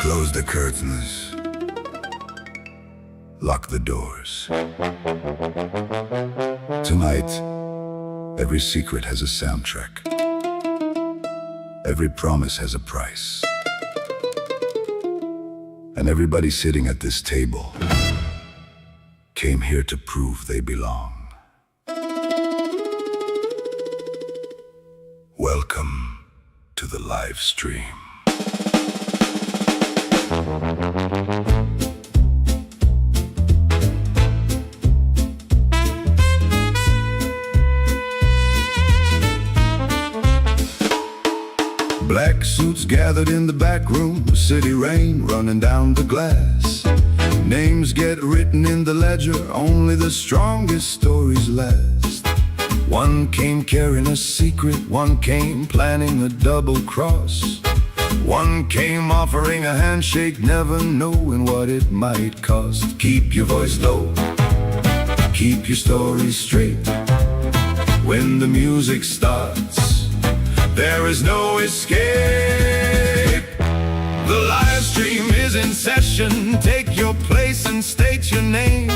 Close the curtains. Lock the doors. Tonight, every secret has a soundtrack. Every promise has a price. And everybody sitting at this table came here to prove they belong. Welcome to the live stream. Black suits gathered in the back room, city rain running down the glass. Names get written in the ledger, only the strongest stories last. One came carrying a secret, one came planning a double cross. One came offering a handshake, never knowing what it might cost. Keep your voice low, keep your story straight. When the music starts, there is no escape. The live stream is in session. Take your place and state your name.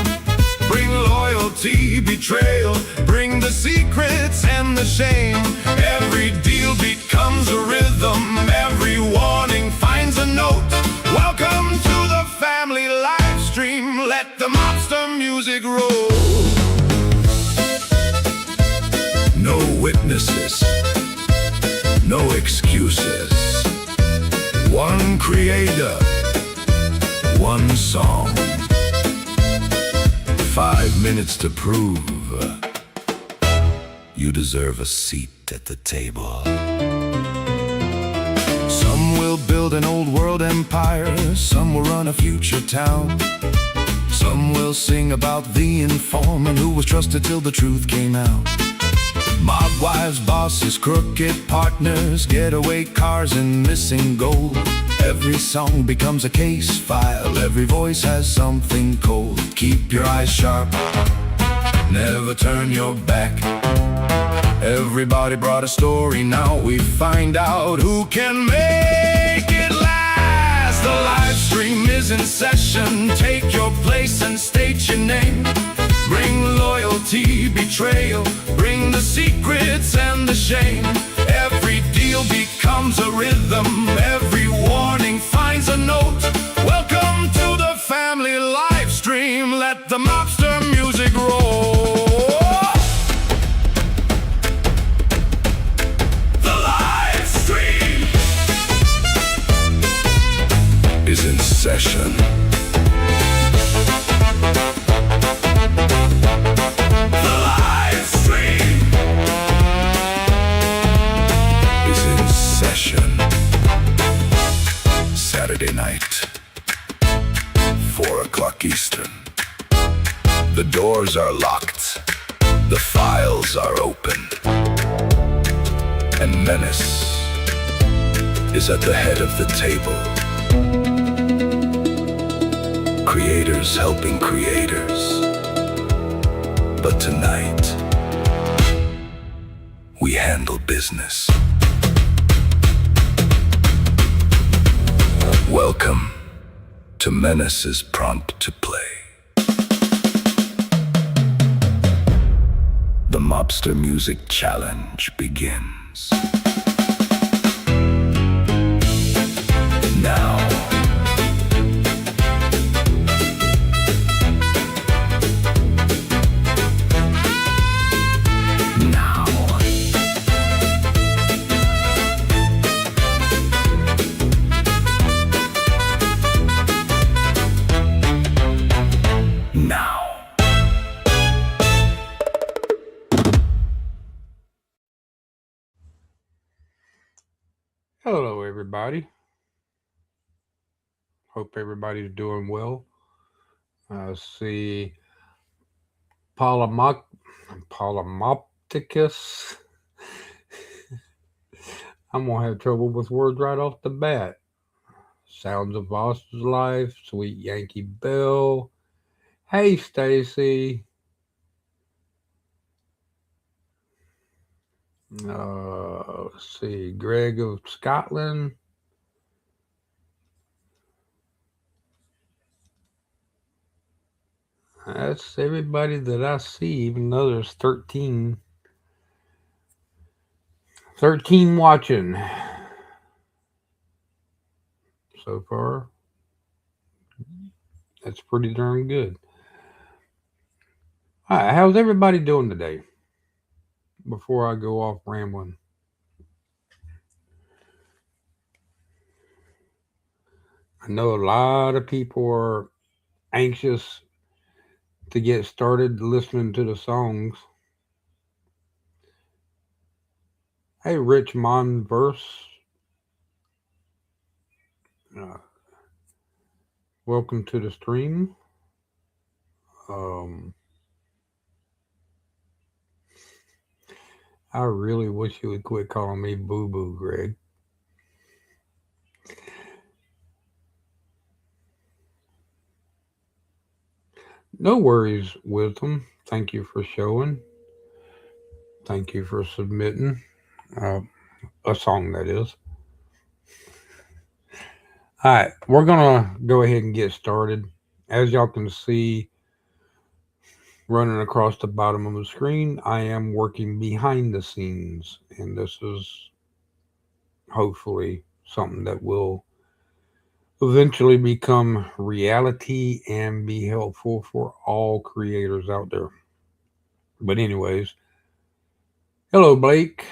Bring loyalty, betrayal, bring the secrets and the shame. Every deal becomes a rhythm, every warning finds a note. Welcome to the family live stream. Let the mobster music roll. No witnesses, no excuses. One creator, one song. 5 minutes to prove you deserve a seat at the table. Some will build an old world empire, some will run a future town. Some will sing about the informant who was trusted till the truth came out. Mob wives, bosses, crooked partners, getaway cars and missing gold. Every song becomes a case file, every voice has something cold. Keep your eyes sharp, never turn your back. Everybody brought a story, now we find out who can make it last. The live stream is in session, take your place and state your name. Bring loyalty, betrayal, bring the secrets and the shame. Every deal becomes a rhythm, every warning finds a note. Welcome to the family live stream, let the mobster music roll. The live stream is in session. Saturday night, 4 o'clock Eastern. The doors are locked, the files are open, and Menace is at the head of the table. Creators helping creators. But tonight, we handle business. Welcome to Menace's Prompt to Play. The Mobster Music Challenge begins. Now. Hello, everybody. Hope everybody's doing well. See Polymopticus. I'm going to have trouble with words right off the bat. Sounds of Foster's Life, Sweet Yankee Bell. Hey, Stacy. Let's see, Greg of Scotland. That's everybody that I see, even though there's 13. 13 watching so far. That's pretty darn good. All right, how's everybody doing today? Before I go off rambling, I know a lot of people are anxious to get started listening to the songs. Hey, Rich Monverse, uh, welcome to the stream. Um, I really wish you would quit calling me Boo Boo, Greg. No worries, Wisdom. Thank you for showing. Thank you for submitting a song, that is. All right, we're gonna go ahead and get started. As y'all can see, running across the bottom of the screen, I am working behind the scenes, and this is hopefully something that will eventually become reality and be helpful for all creators out there. But anyways, hello Blake,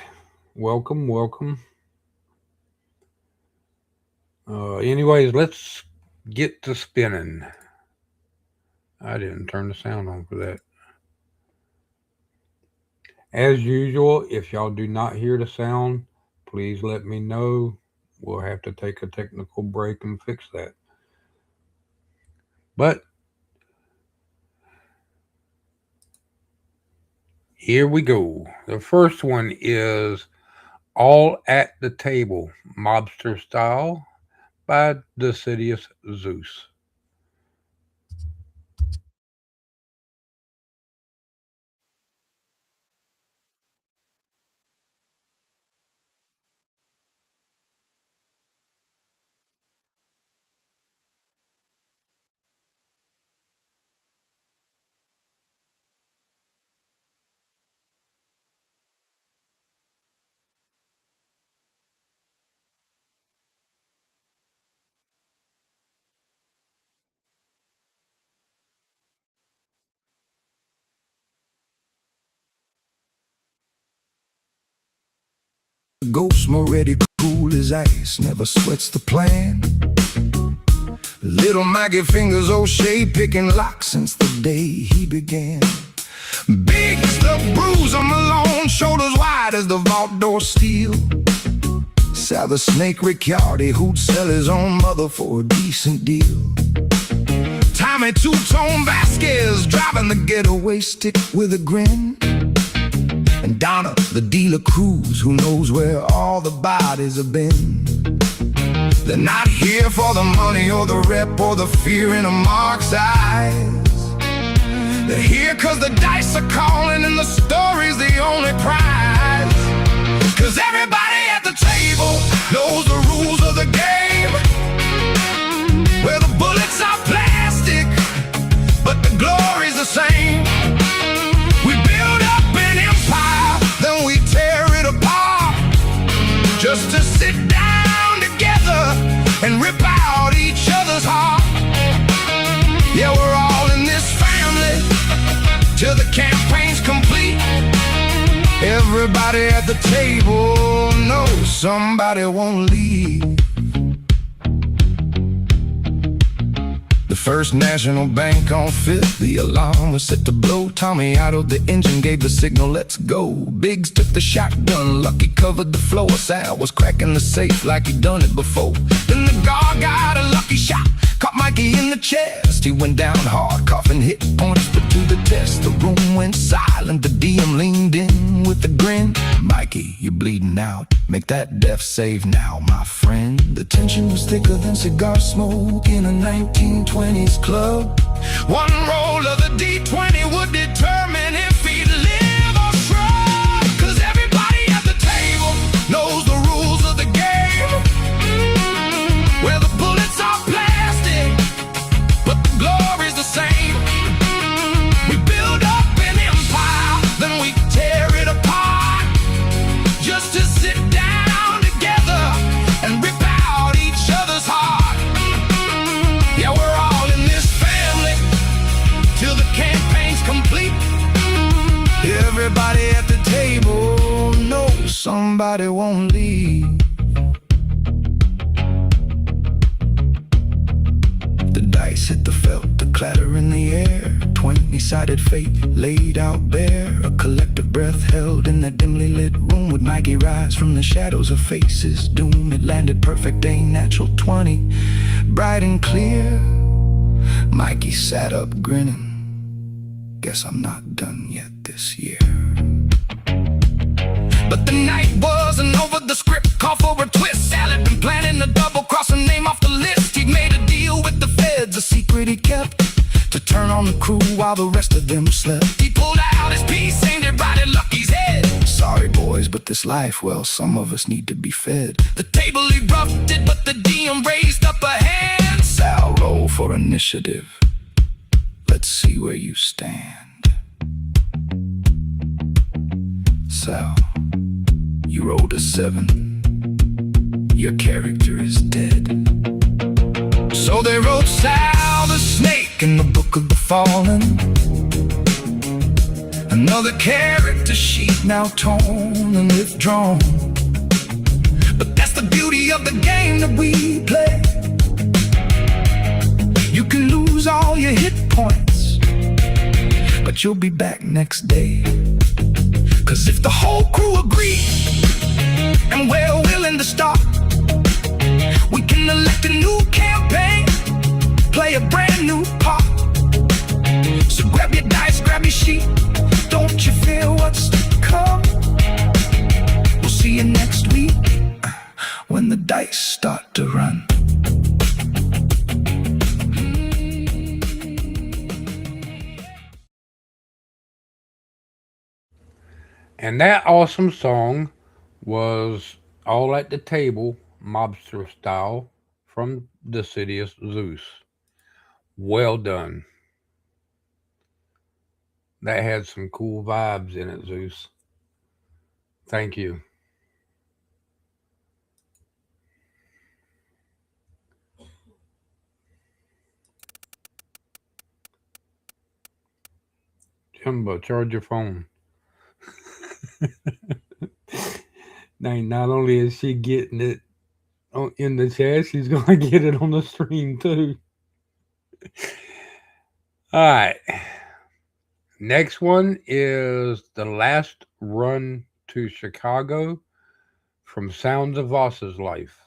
welcome. Anyways, let's get to spinning. I didn't turn the sound on for that. As usual, if y'all do not hear the sound, please let me know. We'll have to take a technical break and fix that. But here we go. The first one is All at the Table, Mobster Style by Decidius Zeus. Ghost more ready, cool as ice, never sweats the plan. Little Maggie fingers O'Shea picking locks since the day he began. Big stuff bruise on Malone, shoulders wide as the vault door steel. Sal the snake Ricciardi, who'd sell his own mother for a decent deal. Tommy Two-Tone Vasquez, driving the getaway stick with a grin. And Donna, the dealer Cruz, who knows where all the bodies have been. They're not here for the money or the rep or the fear in a Mark's eyes. They're here cause the dice are calling and the story's the only prize. Cause everybody at the table knows the rules of the game, where the bullets are plastic, but the glory's the same. We build up an empire, then we tear it apart, just to sit down together and rip out each other's heart. Yeah, we're all in this family till the campaign's complete. Everybody at the table knows somebody won't leave. The First National Bank on Fifth, the alarm was set to blow. Tommy idled the engine, gave the signal, let's go. Biggs took the shotgun, Lucky covered the floor. Sal was cracking the safe like he'd done it before. Then the guard got a lucky shot, caught Mikey in the chest. He went down hard, coughing, hit points put to the test. The room went silent, the DM leaned in with a grin. Mikey, you're bleeding out, make that death save now, my friend. The tension was thicker than cigar smoke in a 1920s club. One roll of the D20 would determine if he'd live or shrug. Cause everybody at the table knows the rules of the game, where the bullets are plastic, but the glory's the same. somebody won't leave. The dice hit the felt, the clatter in the air. 20-sided fate laid out bare. A collective breath held in that dimly lit room. Would Mikey rise from the shadows of faces' doom? It landed perfect, a natural 20, bright and clear. Mikey sat up grinning. Guess I'm not done yet this year. But the night wasn't over, the script called for a twist. Sal had been planning to double-cross a name off the list. He'd made a deal with the feds, a secret he kept, to turn on the crew while the rest of them slept. He pulled out his piece, aimed it right at Lucky's head. Sorry boys, but this life, well, some of us need to be fed. The table erupted, but the DM raised up a hand. Sal, roll for initiative. Let's see where you stand. Sal, you rolled a 7. Your character is dead. So they wrote Sal the Snake in the Book of the Fallen. Another character sheet now torn and withdrawn. But that's the beauty of the game that we play. You can lose all your hit points, but you'll be back next day. 'Cause if the whole crew agree and we're willing to start, we can elect a new campaign, play a brand new part. So grab your dice, grab your sheet, don't you fear what's to come? We'll see you next week when the dice start to run. And that awesome song was All at the Table, Mobster style, from the city of Zeus. Well done. That had some cool vibes in it, Zeus. Thank you. Jumbo, charge your phone. Not only is she getting it in the chat, she's going to get it on the stream too. All right. Next one is The Last Run to Chicago from Sounds of Voss's Life.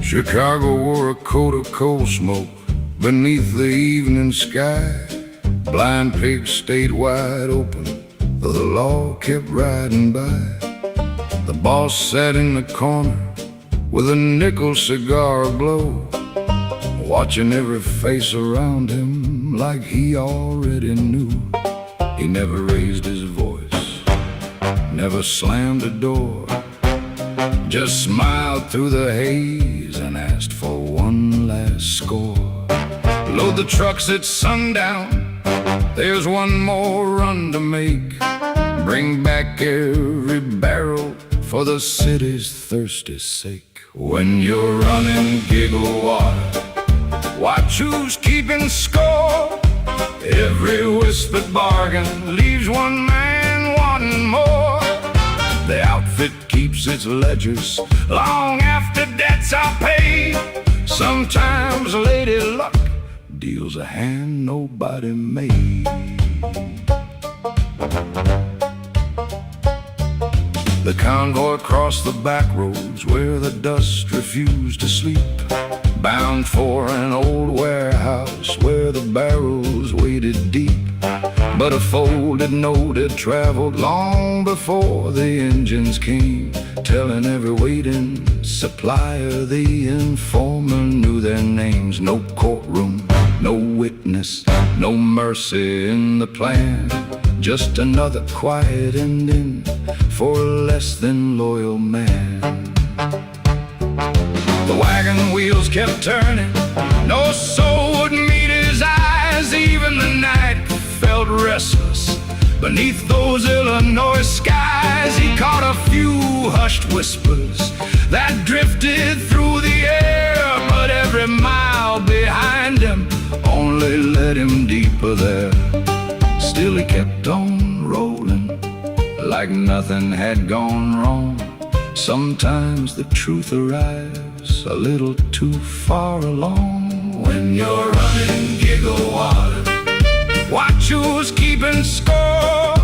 Chicago wore a coat of coal smoke beneath the evening sky. Blind pigs stayed wide open, though the law kept riding by. The boss sat in the corner with a nickel cigar aglow, watching every face around him like he already knew. He never raised his voice, never slammed a door, just smiled through the haze and asked for one last score. Load the trucks at sundown, there's one more run to make. Bring back every barrel for the city's thirsty sake. When you're running gigawatt, watch who's keeping score. Every whispered bargain leaves one man wanting more. The outfit keeps its ledgers long after debts are paid. Sometimes Lady Luck deals a hand nobody made. The convoy crossed the back roads where the dust refused to sleep, bound for an old warehouse where the barrels waited deep. But a folded note had traveled long before the engines came, telling every waiting supplier the informer knew their names. No courtroom, no witness, no mercy in the plan, just another quiet ending for a less than loyal man. The wagon wheels kept turning, no soul would meet his eyes. Even the night felt restless, Beneath those Illinois skies, he caught a few hushed whispers that drifted through the air. But every mile behind him only led him deeper there. Still he kept on rolling, like nothing had gone wrong. Sometimes the truth arrives a little too far along. When you're running giggle water, watch who's keeping score.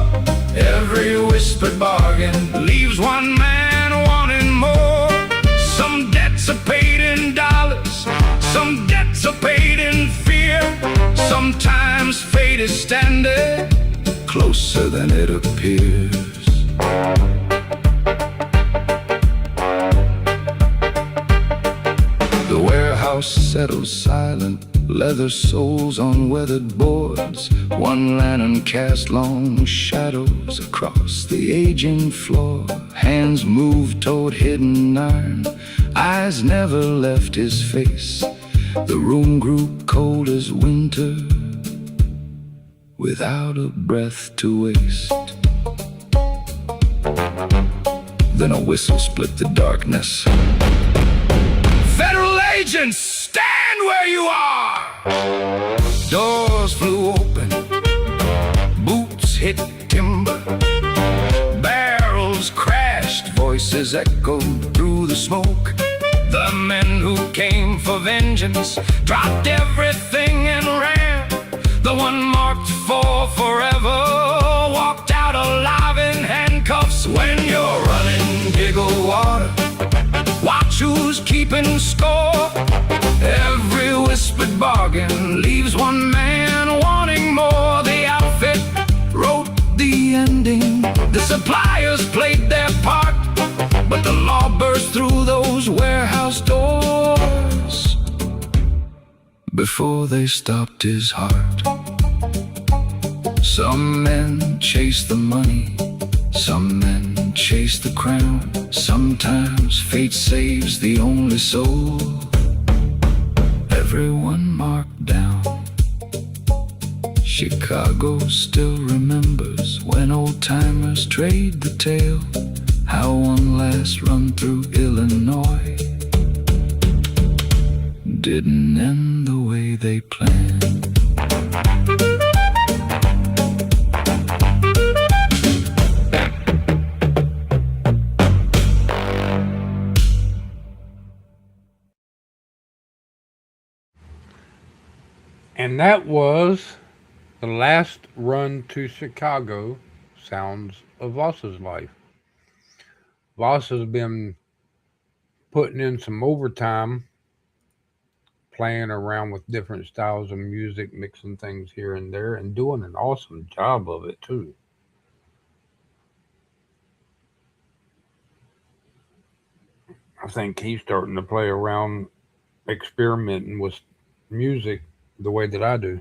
Every whispered bargain leaves one man wanting more. Some debts are paid in dollars, some debts are paid in fear. Sometimes fate is standing closer than it appears. The warehouse settles silent, leather soles on weathered boards. One lantern casts long shadows across the aging floor. Hands moved toward hidden iron, eyes never left his face. The room grew cold as winter, without a breath to waste. Then a whistle split the darkness. Federal agents, stand where you are! Doors flew open, boots hit timber, barrels crashed, voices echoed through the smoke. The men who came for vengeance dropped everything and ran. The one marked for forever walked out alive in handcuffs. When you're running giggle water, watch who's keeping score. Every whispered bargain leaves one man wanting more. The outfit wrote the ending, the suppliers played their part, but the law burst through those warehouse doors before they stopped his heart. Some men chase the money, some men chase the crown. Sometimes fate saves the only soul everyone marked down. Chicago still remembers when old-timers trade the tale, how one last run through Illinois didn't end the way they planned. And that was the last run to Chicago, Sounds of Voss's life. Voss has been putting in some overtime, playing around with different styles of music, mixing things here and there, and doing an awesome job of it too. I think he's starting to play around, experimenting with music the way that I do.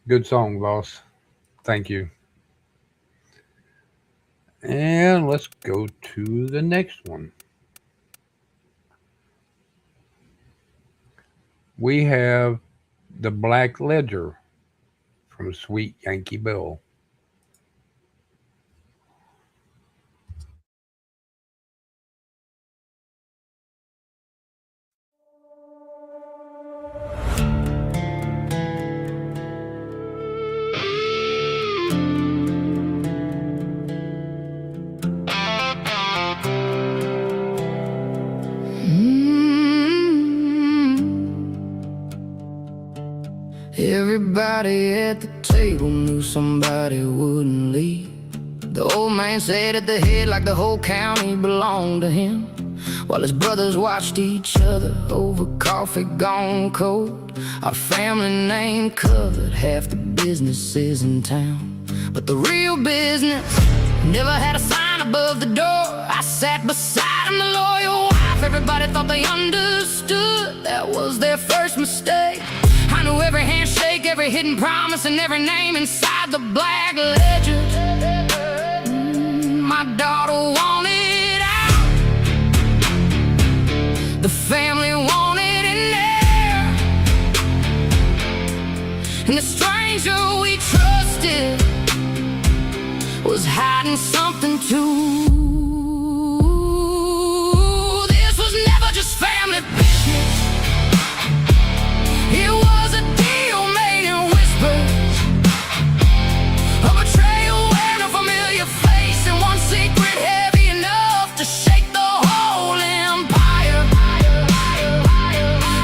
Good song, Voss. Thank you. And let's go to the next one. We have The Black Ledger from Sweet Yankee Bill. Everybody at the table knew somebody wouldn't leave. The old man sat at the head like the whole county belonged to him, while his brothers watched each other over coffee gone cold. Our family name covered half the businesses in town, but the real business never had a sign above the door. I sat beside him, the loyal wife. Everybody thought they understood. That was their first mistake. I knew every handshake, every hidden promise, and every name inside the black ledger. My daughter wanted out, the family wanted an heir, and the stranger stranger we trusted was hiding something too. This was never just family business. It was a deal made in whispers, a betrayal wearing a familiar face, and one secret heavy enough to shake the whole empire.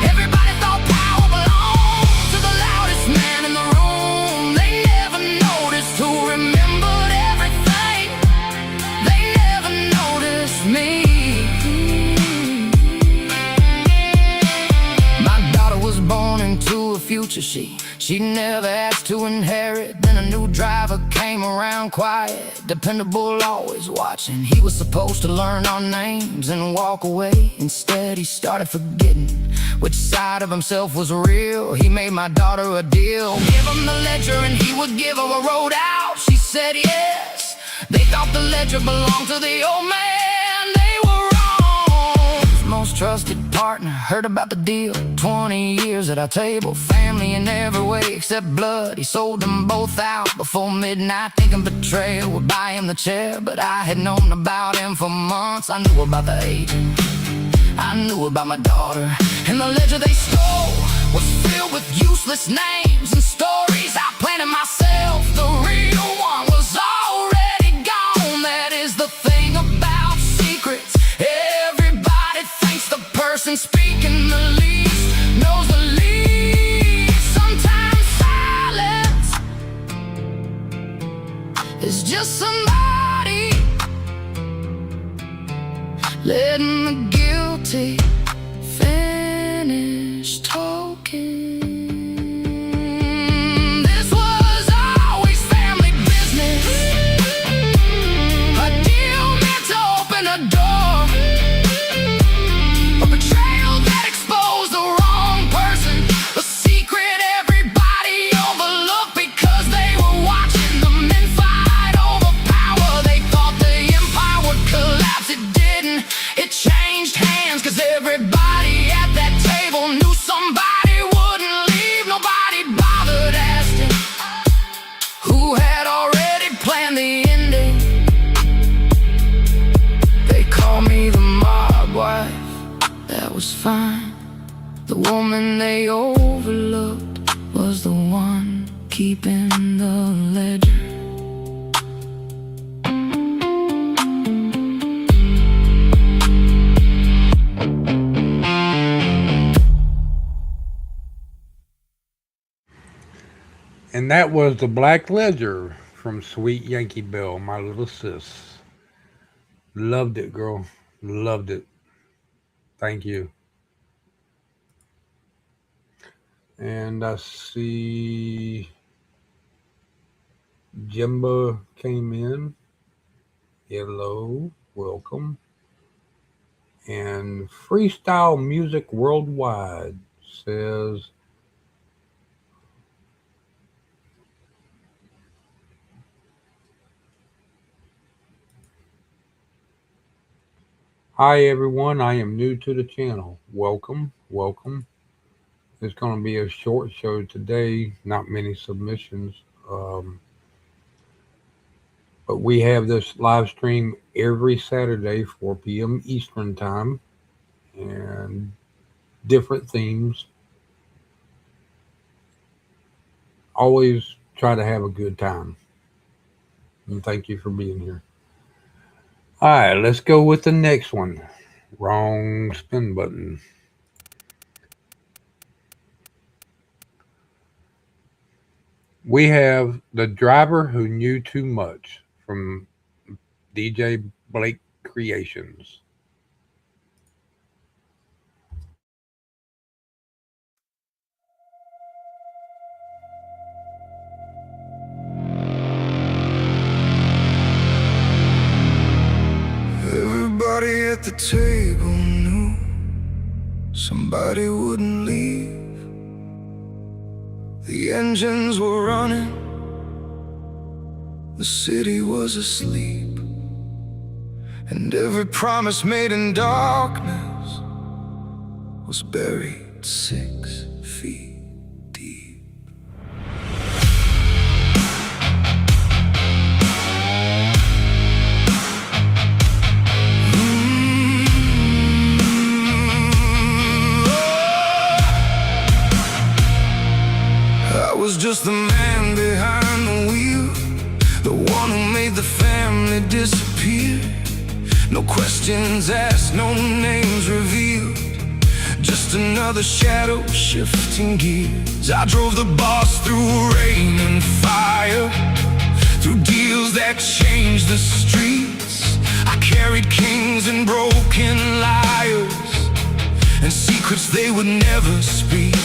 Everybody thought power belonged to the loudest man in the room. They never noticed who remembered everything. They never noticed me. My daughter was born into a future she never asked to inherit. Then a new driver came around, quiet, dependable, always watching. He was supposed to learn our names and walk away. Instead, he started forgetting which side of himself was real. He made my daughter a deal. Give him the ledger and he would give her a road out. She said yes. They thought the ledger belonged to the old man. They were wrong. His most trusted partner heard about the deal. 20 years at our table, family in every way except blood. He sold them both out before midnight, thinking betrayal would buy him the chair. But I had known about him for months. I knew about the agent, I knew about my daughter, and the ledger they stole was filled with useless names and stories I planted myself. The real one was already gone. That is the thing about secrets. Everybody thinks the person speaking the least knows the least. Sometimes silence is just somebody letting the guilty finish talking. This was always family business, a deal meant to open a door, a betrayal that exposed the wrong person, a secret everybody overlooked because they were watching the men fight over power. They thought the empire would collapse. It didn't. It changed hands, cause everybody at that table knew somebody wouldn't leave. Nobody bothered asking who had already planned the ending. They call me the mob wife, that was fine. The woman they overlooked was the one keeping the ledger. And that was the Black Ledger from Sweet Yankee Belle, my little sis. Loved it, girl. Loved it. Thank you. And I see Jimba came in. Hello, welcome. And Freestyle Music Worldwide says, hi everyone, I am new to the channel. Welcome, welcome. It's going to be a short show today, not many submissions. But we have this live stream every Saturday, 4 p.m. Eastern Time, and different themes. Always try to have a good time. And thank you for being here. All right, let's go with the next one. Wrong spin button. We have The Driver Who Knew Too Much from DJ Blake Creations. Everybody at the table knew somebody wouldn't leave. The engines were running, the city was asleep, and every promise made in darkness was buried 6 feet deep. made the family disappear. No questions asked, no names revealed. Just another shadow shifting gears. I drove the boss through rain and fire, through deals that changed the streets. I carried kings and broken liars, and secrets they would never speak.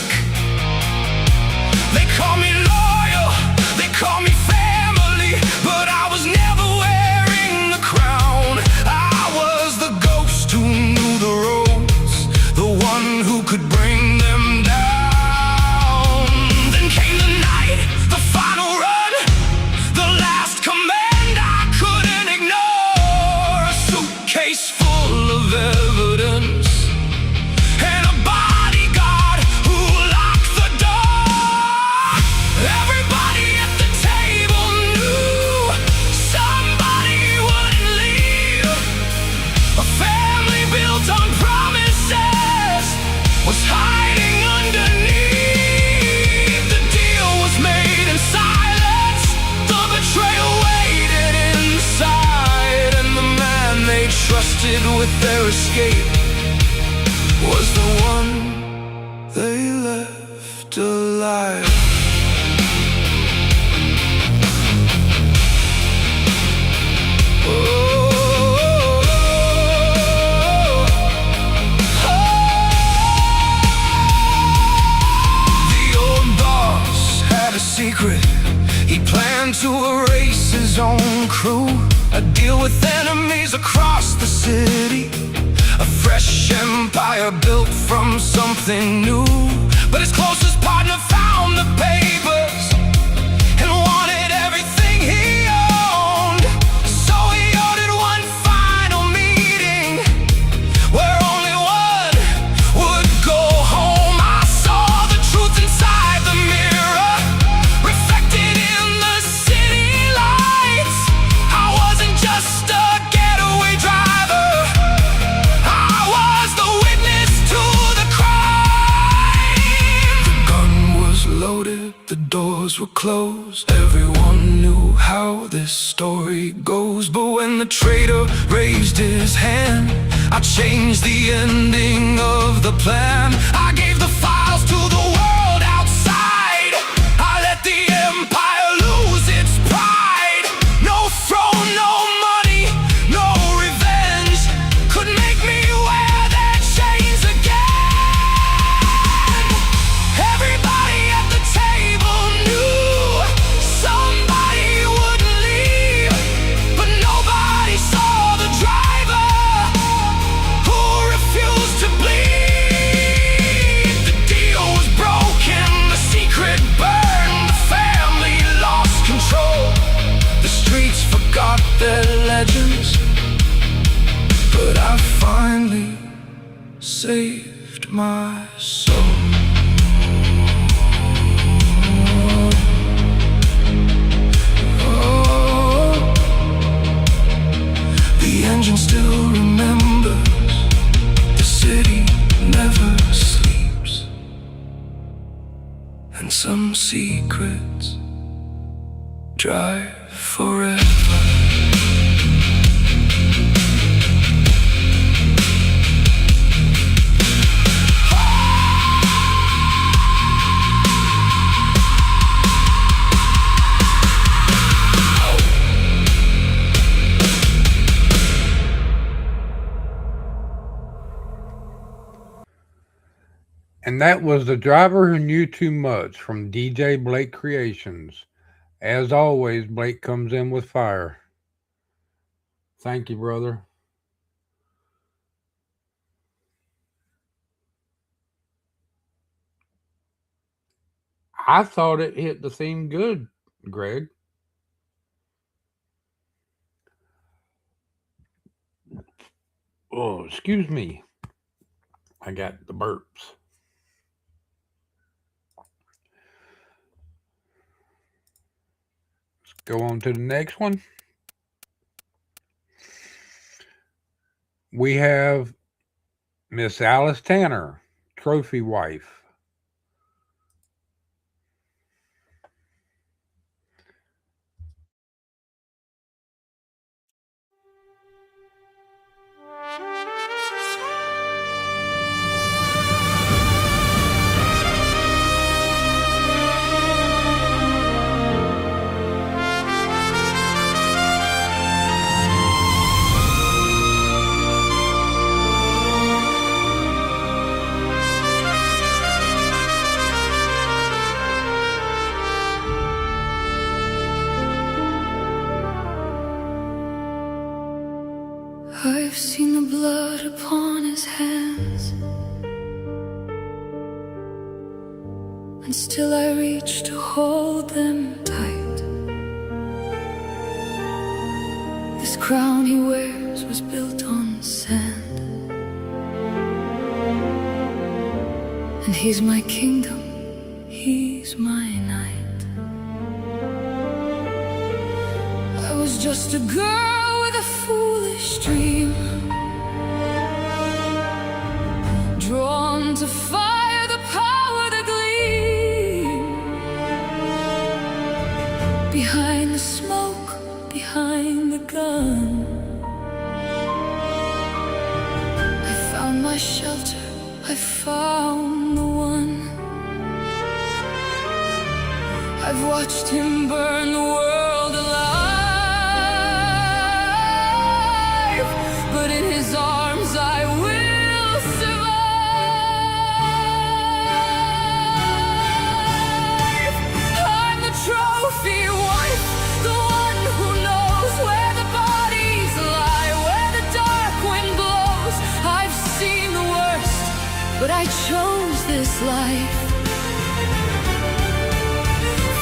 They call me loyal, they call me family, but I was never wearing the crown. I was the ghost who knew the roads, the one who could bring them down. Then came the night, the final run, the last command I couldn't ignore. A suitcase full of evidence, and a bodyguard who locked the door. Everybody at the table knew somebody wouldn't leave. A family built on promises was hiding underneath. The deal was made in silence, the betrayal waited inside, and the man they trusted with their escape was the one they left alive. The old boss had a secret. He planned to erase his own crew. A deal with enemies across the city, a fresh empire built from something new. But his closest partner found the papers and wanted everything he owned. So he ordered one final meeting where only one would go home. I saw the truth inside the mirror, reflected in the city lights. I wasn't just a getaway driver, I was the witness to the crime. The gun was loaded, the doors were closed. Everyone knew how this story goes. But when the traitor raised his hand, I changed the ending of the plan. I gave the files to the world outside. I let the empire lose its pride. No throne, no money, no revenge could make me wear their chains again. Everybody at the table knew somebody wouldn't leave, but nobody saw the driver who refused to bleed. The deal was broken, the secret burned, the family lost control. The streets forgot their legends, but I finally saved my soul. Oh, the engine still remembers, the city never sleeps, and some secrets drive forever. And that was The Driver Who Knew Too Much from DJ Blake Creations. As always, Blake comes in with fire. Thank you, brother. I thought it hit the theme good, Greg. Oh, excuse me. I got the burps. Let's go on to the next one. We have Miss Alice Tanner, Trophy Wife. I've seen the blood upon his hands, and still I reach to hold them tight. This crown he wears was built on sand, and he's my kingdom, he's my night. I was just a girl with a foolish dream, drawn to fire, the power to gleam. Behind the smoke, behind the gun, I found my shelter, I found the one. I've watched him burn the world alive, but in his arms I will survive. I'm the trophy wife, the one who knows where the bodies lie, where the dark wind blows. I've seen the worst, but I chose this life.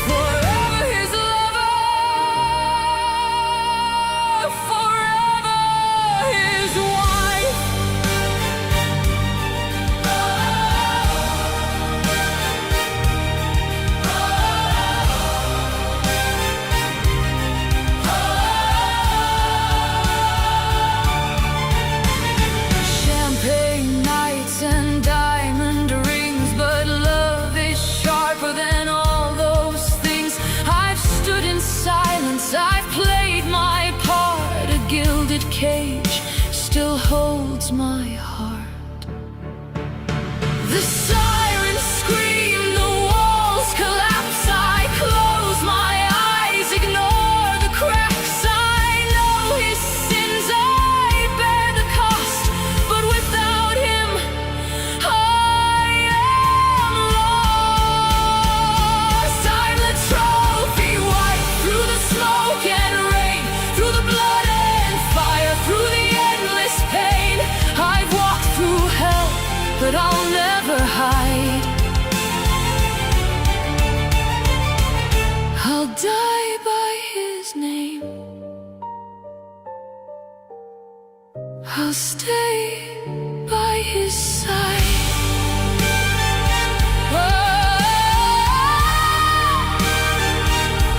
Forever his lover, forever his wife. Champagne nights and diamond rings, but love is sharper than all those things. I've stood in silence, I've played my part. A gilded cage still holds my heart. The sirens scream, the walls collapse. I close my eyes, ignore the cracks. I know his sins, I bear the cost, but without him I am lost. I'm the trophy wife, through the smoke and rain, through the blood and fire, through the endless pain. I've walked through hell, but I'll never hide. I'll die by his name, I'll stay by his side.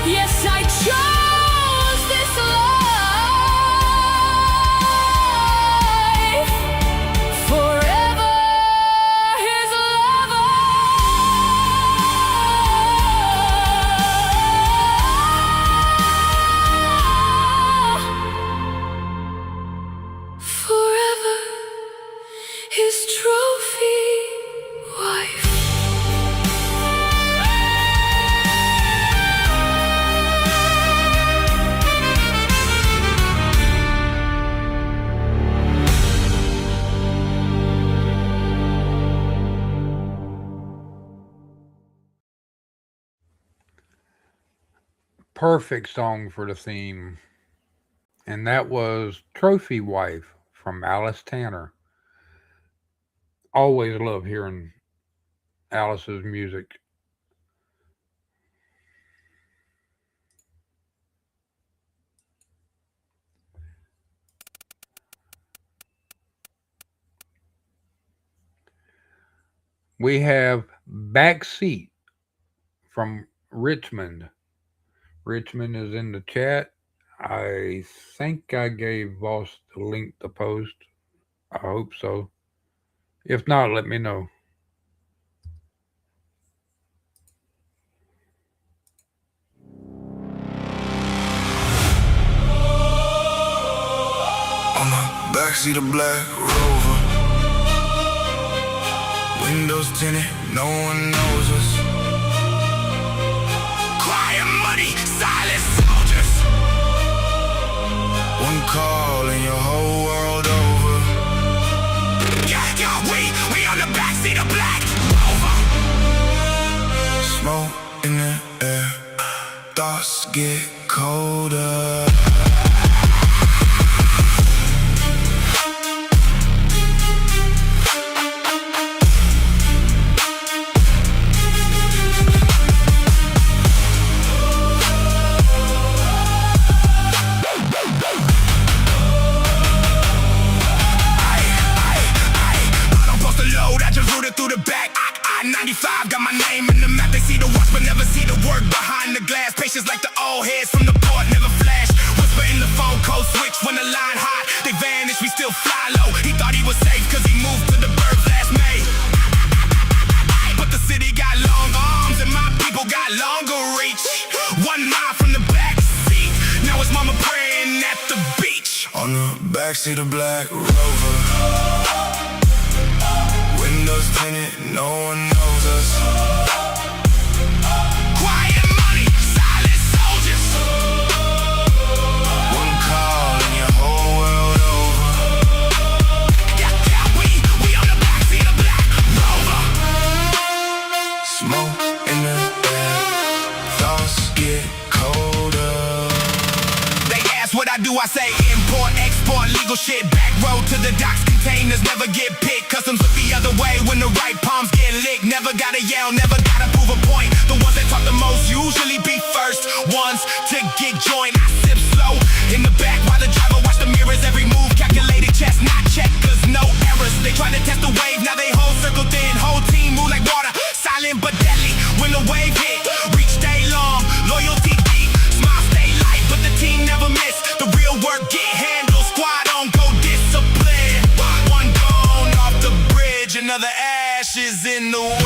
Yes, I chose this life. Forever his lover, forever his trophy wife. Perfect song for the theme. And that was Trophy Wife from Alice Tanner. Always love hearing Alice's music. We have Backseat from Richmond. Richmond is in the chat. I think I gave Voss the link to post. I hope so. If not, let me know. On the backseat of Black Rover, windows tinted, no one knows us. Quiet, muddy, silent soldiers. One call and your whole world over. Yeah, we on the backseat of Black Rover. Smoke in the air, thoughts get colder. heads from the port never flash. Whisper in the phone code switch when the line hot. They vanish, we still fly low. He thought he was safe cause he moved to the burbs last May. But the city got long arms and my people got longer reach. 1 mile from the back seat. Now it's mama praying at the beach. On the backseat of Black Rover. Windows tinted, no one knows us. Quiet money, silent soldiers. One call and your whole world over. Yeah, we on the backseat of Black Rover. Smoke in the air, thoughts get colder. They ask what I do, I say import, export, legal shit. Back road to the docks, containers never get picked. Customs look the other way when the right palms get licked. Never gotta yell, never gotta prove a point. The ones that talk the most usually be first ones to get joined. I sip slow in the back while the driver watch the mirrors. Every move calculated, chest not checked, cause no errors. They try to test the wave, now they whole circle thin. Whole team move like water, silent but deadly. When the wave hit, reach day long, loyalty deep. Smile stay light, but the team never miss. The real work get handled, squad on go discipline. One gone off the bridge, another ashes in the wind.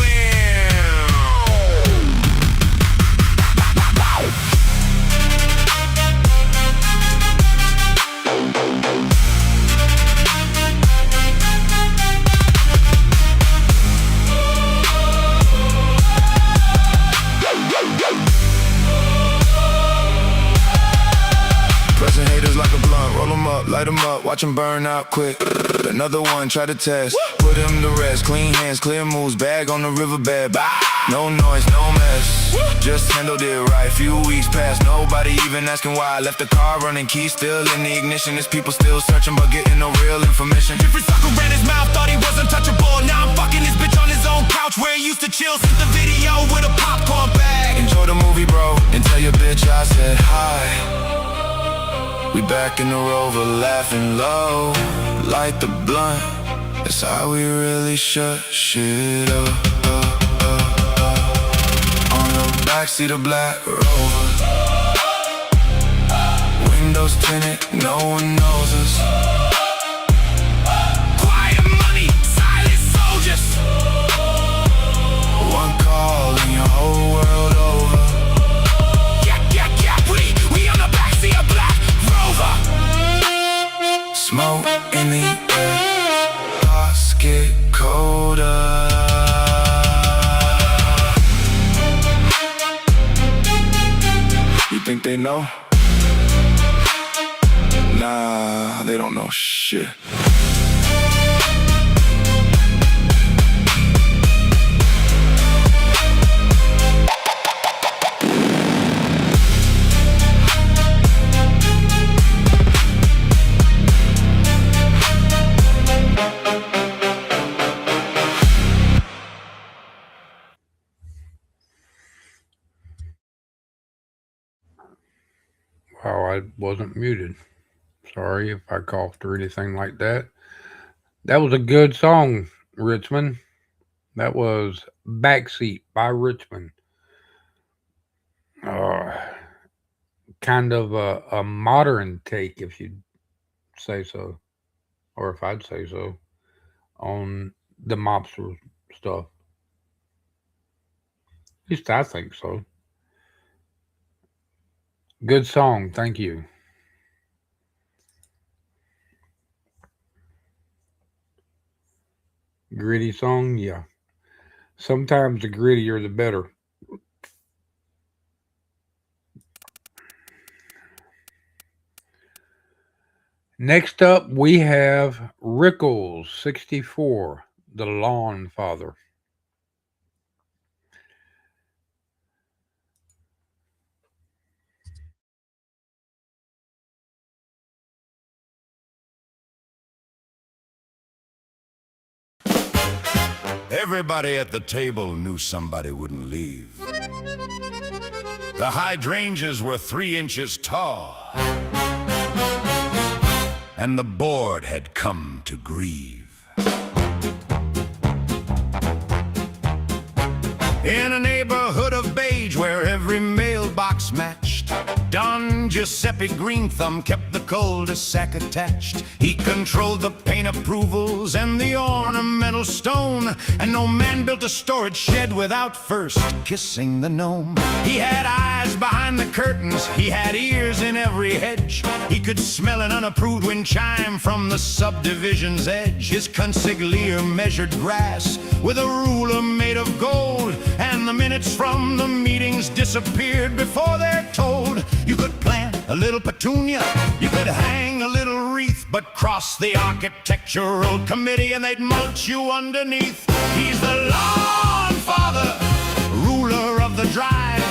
Pressing haters like a blunt, roll them up, light them up, watch them burn out quick. Another one, try to test, put him to rest. Clean hands, clear moves, bag on the riverbed. No noise, no mess, just handled it right. Few weeks past, nobody even asking why. I left the car running, keys still in the ignition. There's people still searching but getting no real information. Jeffrey sucker ran his mouth, thought he was untouchable. Now I'm fucking this bitch on his own couch where he used to chill. Sent the video with a popcorn bag. Enjoy the movie, bro, and tell your bitch I said hi. We back in the Rover, laughing low. Light the blunt, that's how we really shut shit up. On the backseat of Black Rover. Windows tinted, no one knows us. Quiet money, silent soldiers. One call and your whole world over. Yeah, we on the backseat of Black Rover. Smoke in the air, thoughts get colder. You think they know? Nah, they don't know shit. Wow, I wasn't muted. Sorry if I coughed or anything like that. That was a good song, Richmond. That was Backseat by Richmond. Kind of a modern take, if you'd say so, or if I'd say so, on the mobster stuff. At least I think so. Good song, thank you. Gritty song, yeah. Sometimes the grittier the better. Next up, we have Rickles 64, the Lawn Father. Everybody at the table knew somebody wouldn't leave. The hydrangeas were 3 inches tall, and the board had come to grieve. In a neighborhood of beige where every mailbox matched, name, Giuseppe Greenthumb, kept the cul-de-sac attached. He controlled the paint approvals and the ornamental stone, and no man built a storage shed without first kissing the gnome. He had eyes behind the curtains, he had ears in every hedge. He could smell an unapproved wind chime from the subdivision's edge. His consigliere measured grass with a ruler made of gold, and the minutes from the meetings disappeared before they're told. You could plant a little petunia, you could hang a little wreath, but cross the architectural committee and they'd mulch you underneath. He's the lawn father, ruler of the drive,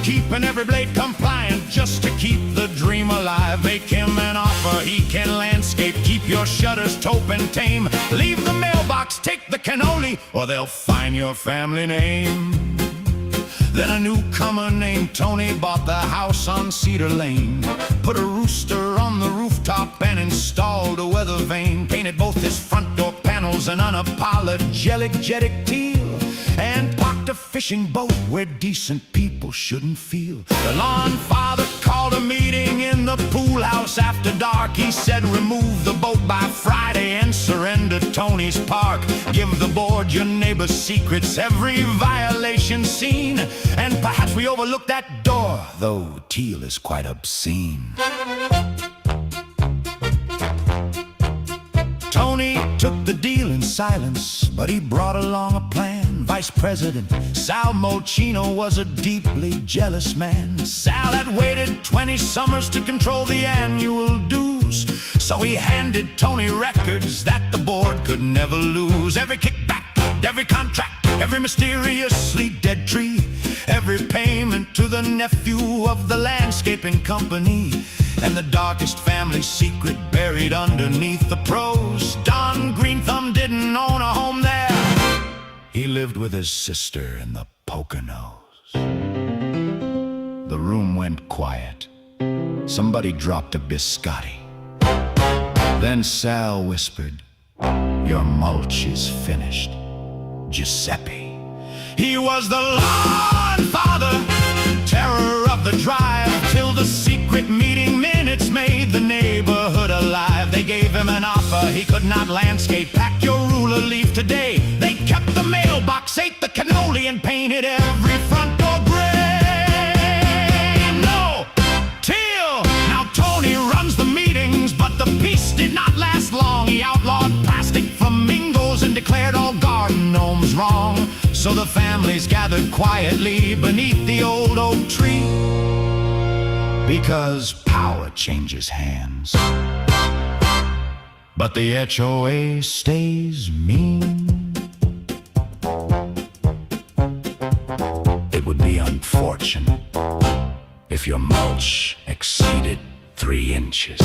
keeping every blade compliant just to keep the dream alive. Make him an offer, he can landscape, keep your shutters taupe and tame. Leave the mailbox, take the cannoli, or they'll find your family name. Then a newcomer named Tony bought the house on Cedar Lane, put a rooster on the rooftop and installed a weather vane, painted both his front door panels an unapologetic teal, and parked a fishing boat where decent people shouldn't feel. The lawn father called a meeting in the pool house after dark. He said, remove the boat by Friday and surrender Tony's park. Give the board your neighbor's secrets, every violation seen, and perhaps we overlooked that door, though teal is quite obscene. Tony took the deal in silence, but he brought along a plan. Vice President Sal Molchino was a deeply jealous man. Sal had waited 20 summers to control the annual dues, so he handed Tony records that the board could never lose. Every kickback, every contract, every mysteriously dead tree, every payment to the nephew of the landscaping company, and the darkest family secret buried underneath the prose. Don Greenthumb didn't own a home there. He lived with his sister in the Poconos. The room went quiet. Somebody dropped a biscotti. Then Sal whispered, your mulch is finished, Giuseppe. He was the lawn father, terror of the drive, till the secret meeting minutes made the neighborhood alive. They gave him an offer he could not landscape. Pack your ruler, leave today. They kept the mailbox, ate the cannoli, and painted every front door gray. No, till now Tony runs the meetings, but the peace did not last long. He outlawed plastic flamingos and declared all garden gnomes wrong. So the families gathered quietly beneath the old oak tree, because power changes hands, but the HOA stays mean. It would be unfortunate if your mulch exceeded 3 inches.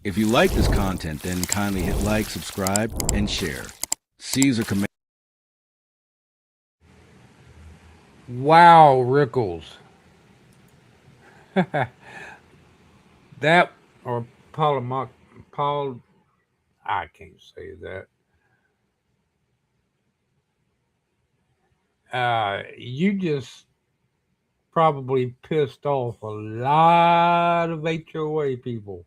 If you like this content, then kindly hit like, subscribe, and share. Caesar command. Wow, Rickles. That, or Paul, I can't say that. You just probably pissed off a lot of HOA people.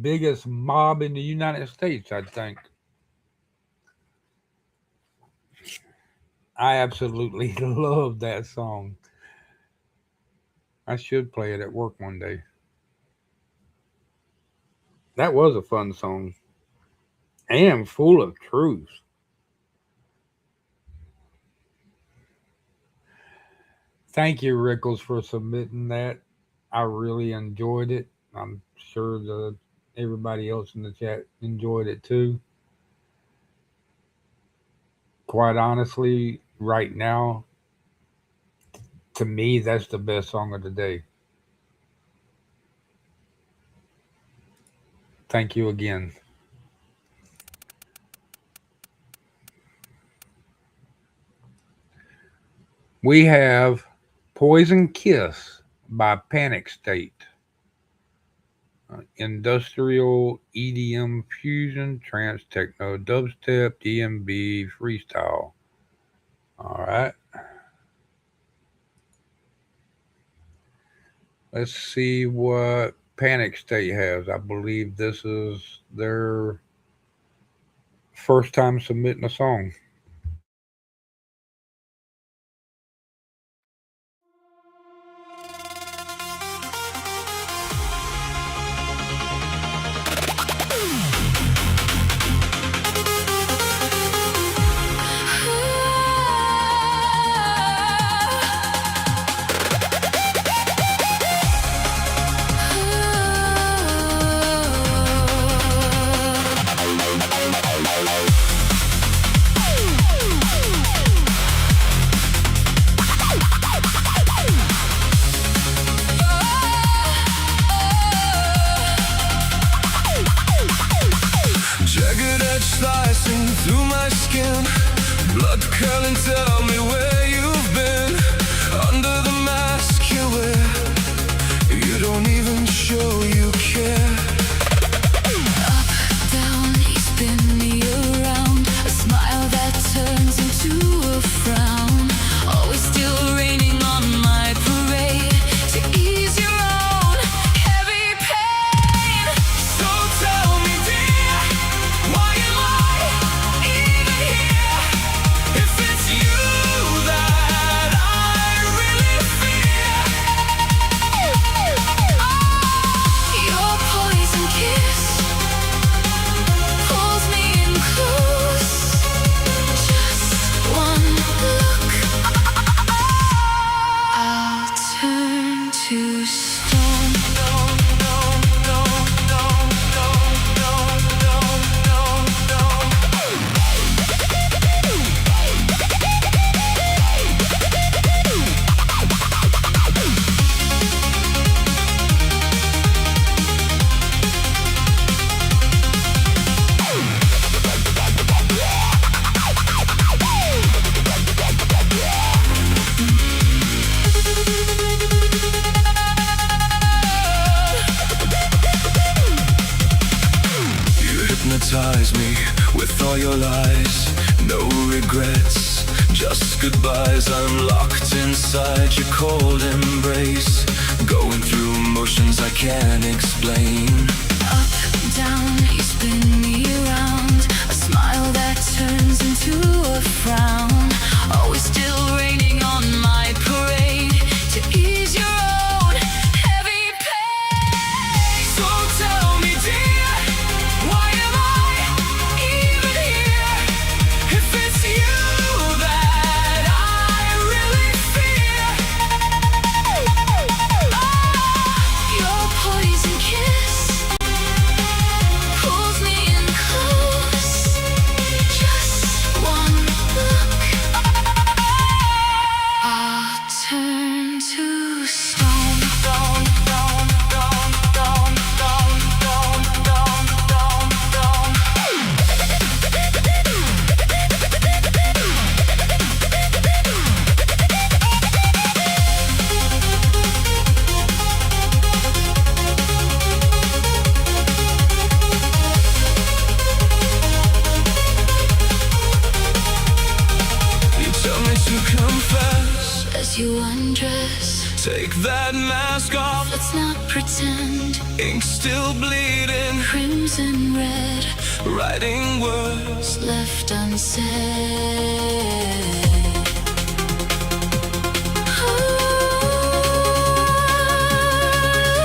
Biggest mob in the United States, I think. I absolutely love that song. I should play it at work one day. That was a fun song and full of truth. Thank you, Rickles, for submitting that. I really enjoyed it. I'm sure that everybody else in the chat enjoyed it too. Quite honestly, right now, to me, that's the best song of the day. Thank you again. We have Poison Kiss by Panic State. Industrial, EDM, fusion, trance, techno, dubstep, DMB, freestyle. All right. Let's see what Panic State has. I believe this is their first time submitting a song. Jagged edge slicing through my skin, blood curling, tell me where you've been. Under the mask you wear, you don't even show you care. Up, down, you spin me around. A smile that turns into a frown. Always still raining on my parade to ease your own heavy pain. So tell me, dear, why am I even here? If it's you that I really fear. Your poison kiss pulls me in close. Just one look, I'll turn to stone. You hypnotize me with all your lies. No regrets, just goodbyes. I'm locked inside your cold embrace, going through motions I can't explain. Up, down, you spin me around. A smile that turns into a frown. Always still raining on my parade to ease your own heavy pain. So tell me, dear, why am I even here? If it's you that I really fear. Your poison kiss pulls me in close. Just one look, I'll turn to stone. You tell me to confess, As you undress, take that mask off. let's not pretend. Ink still bleeding, Crimson red writing words. left unsaid.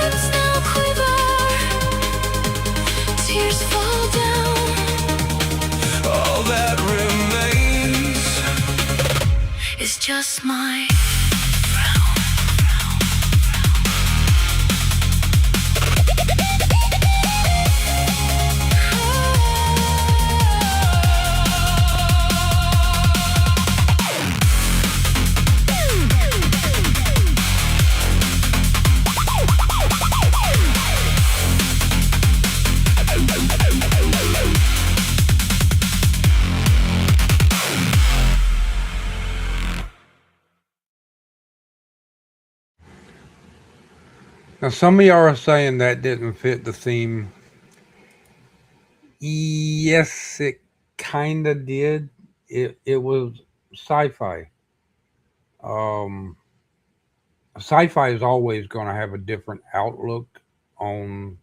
Lips now quiver, tears fall down. All that remains It's just my Now, some of y'all are saying that didn't fit the theme. Yes, it kind of did. It was sci-fi. Um, Sci-fi is always going to have a different outlook on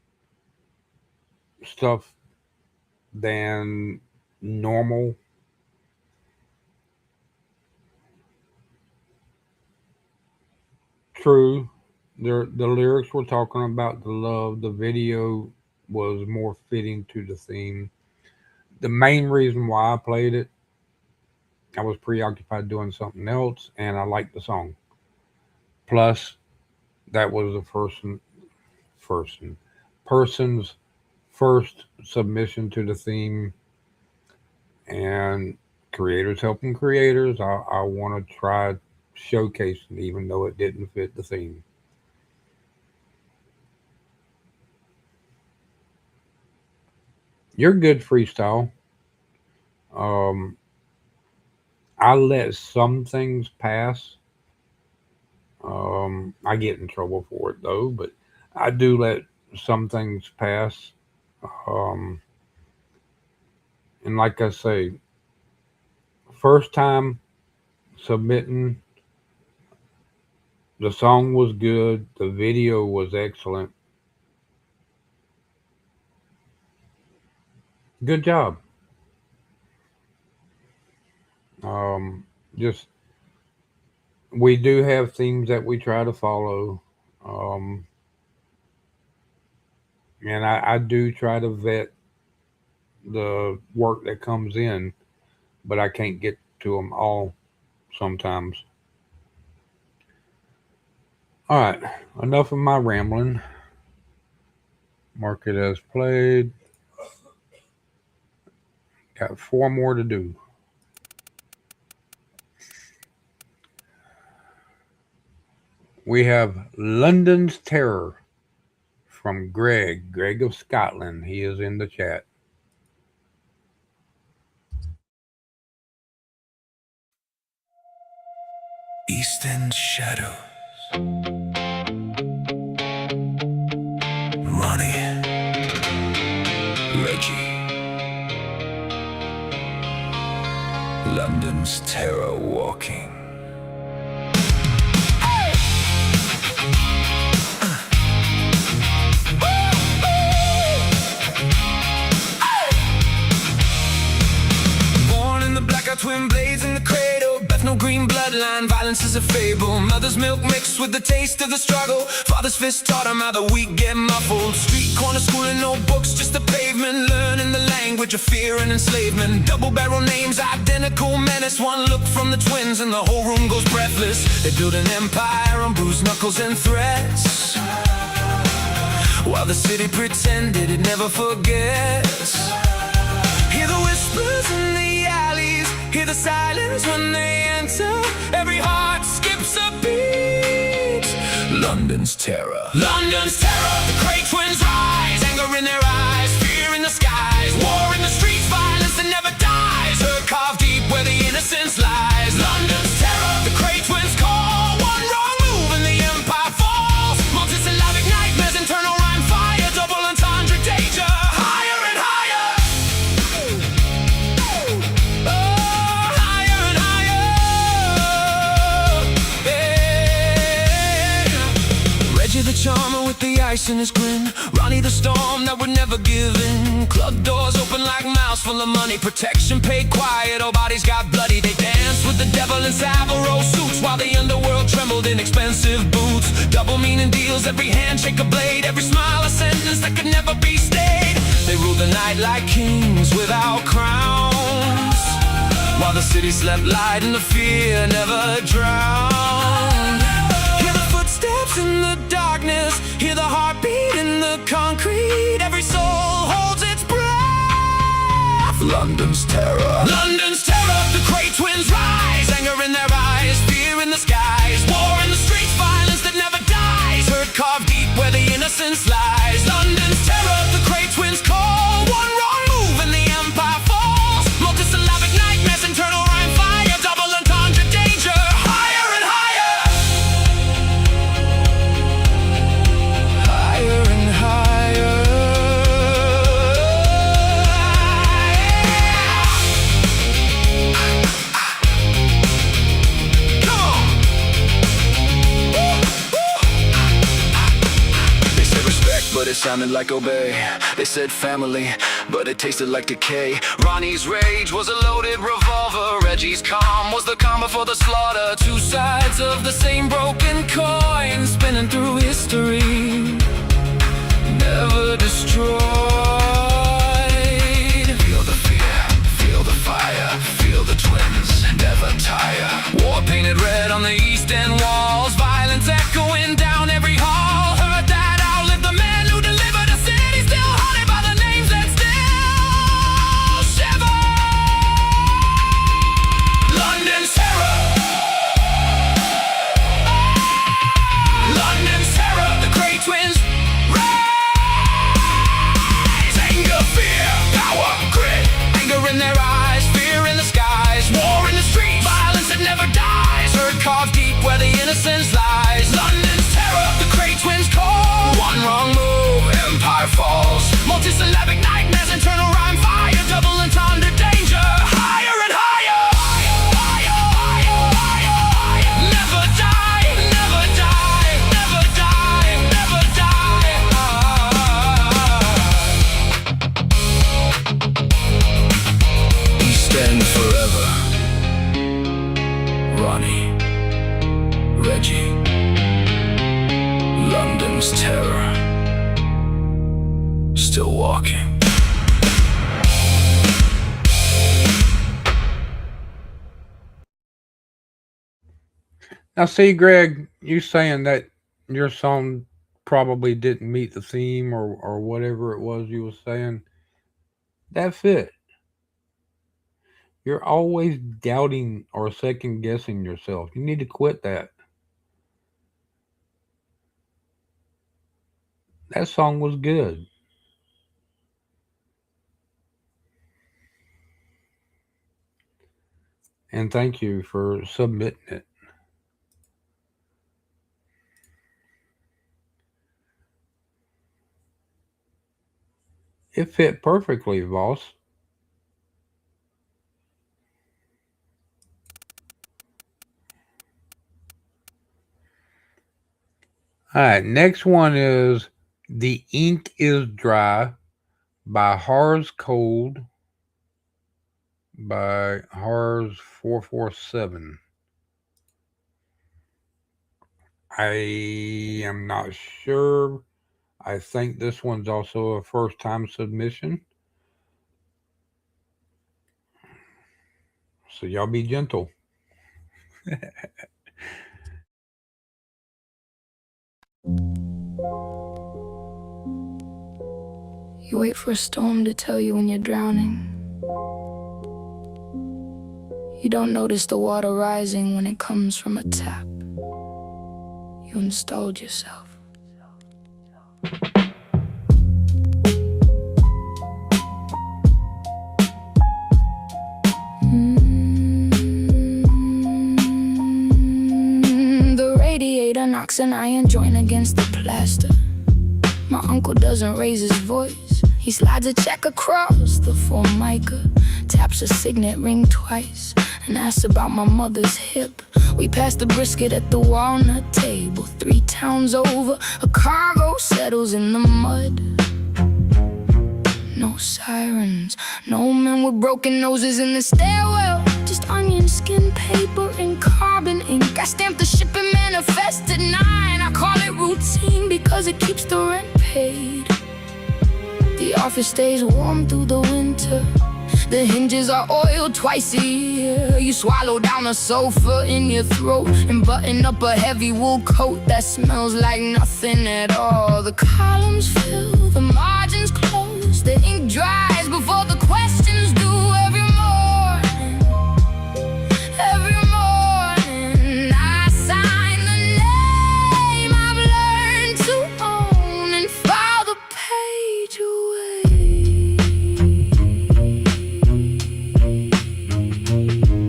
stuff than normal. True, the lyrics were talking about the love. The video was more fitting to the theme. The main reason why I played it, I was preoccupied doing something else, and I liked the song. Plus, that was the person person's first submission to the theme, and creators helping creators. I want to try showcasing, even though it didn't fit the theme. You're good freestyle. Um, I let some things pass. I get in trouble for it though, but I do let some things pass. Um, and like I say, first time submitting, the song was good, the video was excellent. Good job. Just we do have themes that we try to follow. Um, and I do try to vet the work that comes in, but I can't get to them all sometimes. All right, enough of my rambling. Mark it as played. Got 4 more to do. We have London's Terror from Greg of Scotland. He is in the chat. East End Shadows. Ronnie. Reggie. London's Terror walking. Twin blades in the cradle, Bethnal green bloodline, violence is a fable. Mother's milk mixed with the taste of the struggle. Father's fist taught him how the weak get muffled. Street corner schooling, no books, just the pavement. Learning the language of fear and enslavement. Double barrel names, identical menace. One look from the twins and the whole room goes breathless. They build an empire on bruised knuckles and threats, while the city pretended it never forgets. Hear the whispers in the alleys, hear the silence when they enter. Every heart skips a beat. London's Terror. London's Terror. The great twins rise, anger in their eyes, fear in the skies. War in the streets, violence that never dies. Hurt carved deep where the innocence lies. London's Terror. The great twins call. One wrong move and the empire falls. Multisyllabic nightmares, internal rhyme fire. Double entendre danger. Higher and higher. The charmer with the ice in his grin, Ronnie the storm that would never give in. Club doors open like mouths full of money, protection paid quiet, all bodies got bloody. They danced with the devil in Savile suits, while the underworld trembled in expensive boots. Double meaning deals, every handshake a blade, every smile a sentence that could never be stayed. They ruled the night like kings without crowns, while the city slept light and the fear never drowned. Steps in the darkness, hear the heartbeat in the concrete. Every soul holds its breath. London's Terror. London's Terror. The great twins rise, anger in their eyes, fear in the skies. War in the streets, violence that never dies. Hurt carved deep where the innocence lies. London's Terror. The great twins call. One wrong move and the empire falls. Multisyllabic nightmares, internal rhyme fire. Double entendre danger. Higher and higher. sounded like obey. They said family, but it tasted like decay. Ronnie's rage was a loaded revolver. Reggie's calm was the karma for the slaughter. Two sides of the same broken coin, spinning through history, never destroyed. Feel the fear, feel the fire, feel the twins, never tire. War painted red on the east end walls, violence echoing down every hall. Heard that outlive the man who delivered a city, still haunted by the names that still shiver. London's terror, London's terror, the Grey Twins rise. Anger, fear, power, grit, anger in their eyes, fear in the skies, war in the streets, violence that never dies. Hurt carved deep where the innocence lies. London's terror, the Grey Twins call. One wrong move, empire falls. Multisyllabic nightmares, internal rhyme fire, double entendre danger. Higher and higher, higher, higher, higher, higher. Never die, never die, never die, never die. East End forever. Ronnie, Reggie, London's terror, still walking. Now, see, Greg, you saying that your song probably didn't meet the theme or whatever it was you were saying, that fit. You're always doubting or second guessing yourself. You need to quit that. That song was good. And thank you for submitting it. It fit perfectly, Voss. All right, next one is The Ink is Dry by Hars Cold by Hars 447. I am not sure. I think this one's also a first time submission. So y'all be gentle. You wait for a storm to tell you when you're drowning. You don't notice the water rising when it comes from a tap. You installed yourself. The radiator knocks an iron joint against the plaster. My uncle doesn't raise his voice. He slides a check across the formica, taps a signet ring twice, and asks about my mother's hip. We pass the brisket at the walnut table. 3 towns over, a cargo settles in the mud. No sirens, no men with broken noses in the stairwell. Just onion skin paper and carbon ink. I stamp the shipping manifest at 9. I call it routine because it keeps the rent paid. The office stays warm through the winter. The hinges are oiled twice a year. You swallow down a sofa in your throat and button up a heavy wool coat that smells like nothing at all. The columns fill, the margins close, the ink dries before the questions do. Every morning I sign the name I've learned to own and file the page away.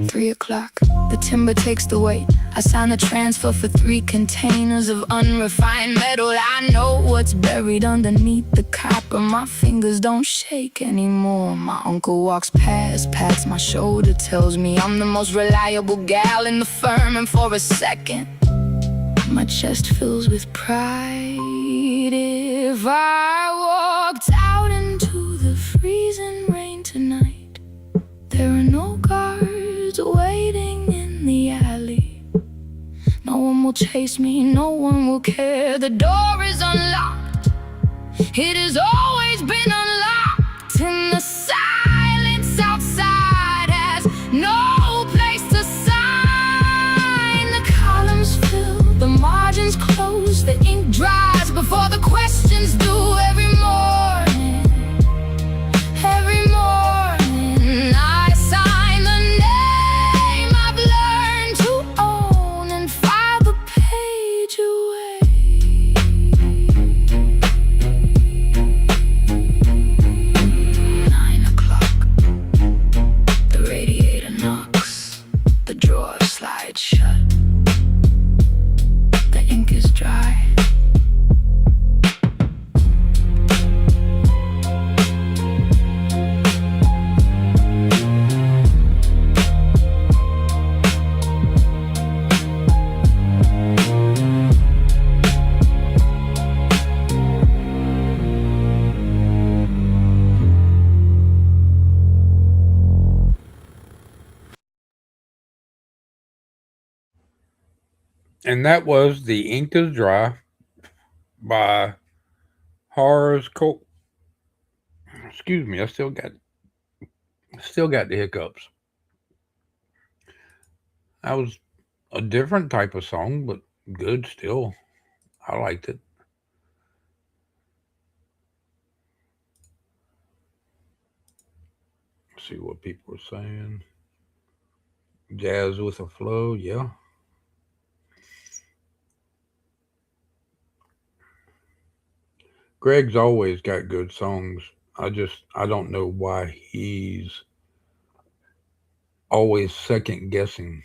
3 o'clock, the timber takes the weight. I sign the transfer for 3 containers of unrefined metal. I know what's buried underneath the copper. My fingers don't shake anymore. My uncle walks past, pats my shoulder, tells me I'm the most reliable gal in the firm. And for a second, my chest fills with pride. If If I walked out into the freezing rain tonight, there are no guards waiting in the alley. No one will chase me, no one will care. The door is unlocked, it has always been unlocked. And the silence outside has no place to sign. The columns fill, the margins close, the ink dries before the questions do. Every morning I sign the name I've learned to own and file the page away. 9 o'clock, the radiator knocks, the drawer slides shut, the ink is dry. And that was The Ink is Dry by Horrors Cult. Excuse me, I still got the hiccups. That was a different type of song, but good still. I liked it. Let's see what people are saying. Jazz with a flow, yeah. Greg's always got good songs. I don't know why he's always second guessing.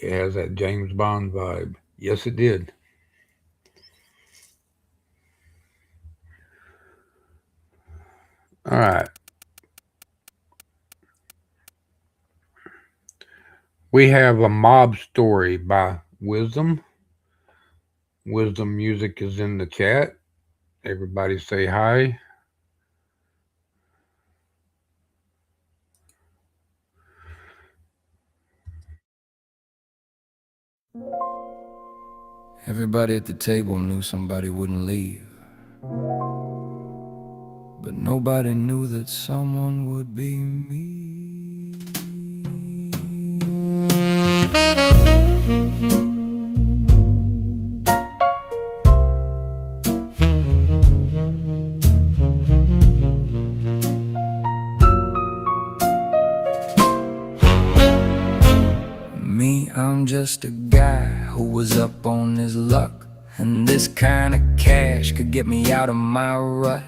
It has that James Bond vibe. Yes, it did. All right. We have a mob story by Wisdom. Wisdom Music is in the chat. Everybody say hi. Everybody at the table knew somebody wouldn't leave, but nobody knew that someone would be me. Me, I'm just a guy who was up on his luck, and this kind of cash could get me out of my rut.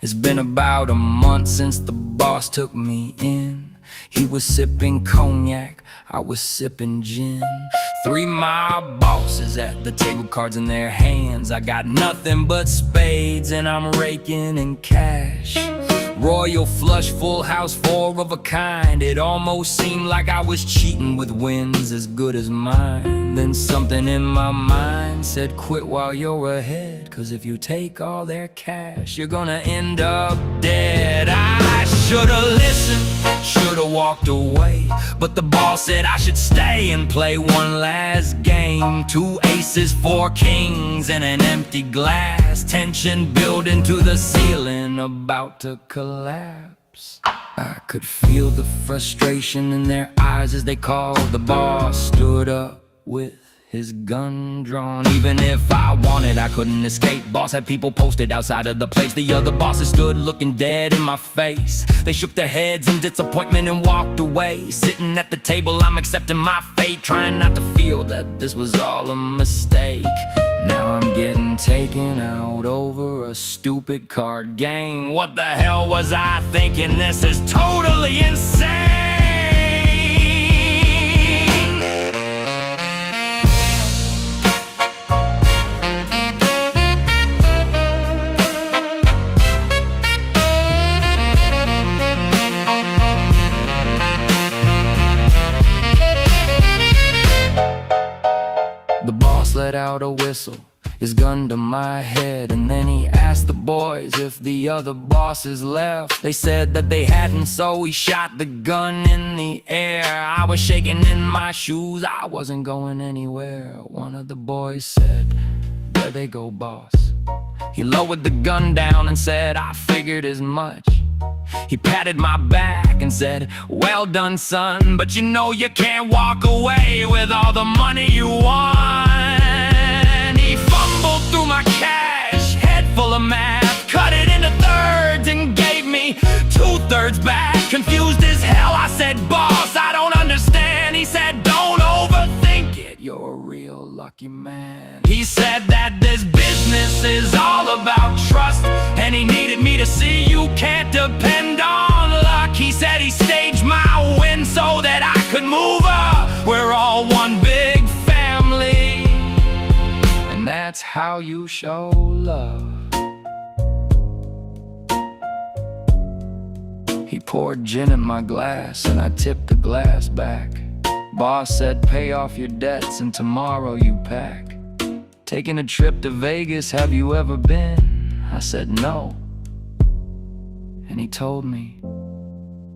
It's been about a month since the boss took me in. He was sipping cognac, I was sipping gin. 3 mob bosses at the table, cards in their hands. I got nothing but spades and I'm raking in cash. Royal flush, full house, 4 of a kind. It almost seemed like I was cheating with wins as good as mine. Then something in my mind said, quit while you're ahead, 'cause if you take all their cash, you're gonna end up dead. I should've listened, should've walked away, but the boss said I should stay and play one last game. 2 aces, 4 kings, and an empty glass. Tension building to the ceiling, about to collapse. I could feel the frustration in their eyes as they called. The boss stood up with his gun drawn. Even if I wanted, I couldn't escape. Boss had people posted outside of the place. The other bosses stood looking dead in my face. They shook their heads in disappointment and walked away. Sitting at the table, I'm accepting my fate, trying not to feel that this was all a mistake. Now I'm getting taken out over a stupid card game. What the hell was I thinking? This is totally insane. out a whistle, his gun to my head, and then he asked the boys if the other bosses left. They said that they hadn't, so he shot the gun in the air. I was shaking in my shoes, I wasn't going anywhere. One of the boys said, "There they go, boss." He lowered the gun down and said, "I figured as much." He patted my back and said, "Well done, son, but you know you can't walk away with all the money you won." He fumbled through my cash, head full of math, cut it into thirds and gave me 2/3 back. Confused as hell, I said, "Boss, I don't understand." He said, "Don't overthink it, you're a real lucky man." He said that this business is all about trust, and he needed me to see you can't depend on luck. He said he staged my win so that I could move up. We're all one big family, and that's how you show love. He poured gin in my glass and I tipped the glass back. Boss said, "Pay off your debts and tomorrow you pack." Taking a trip to Vegas, have you ever been? I said no. And he told me,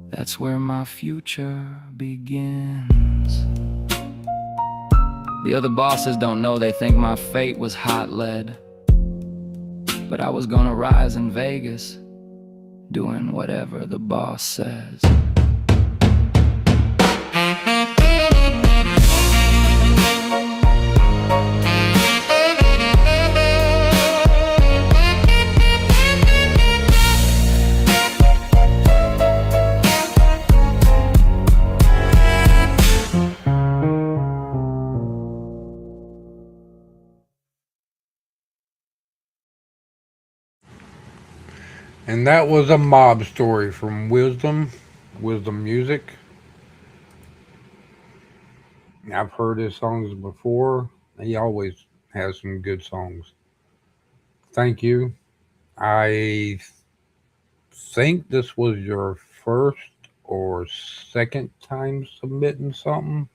that's where my future begins. The other bosses don't know, they think my fate was hot lead. But I was gonna rise in Vegas, doing whatever the boss says. And that was a mob story from Wisdom Music. I've heard his songs before. He always has some good songs. Thank you. I think this was your first or second time submitting something.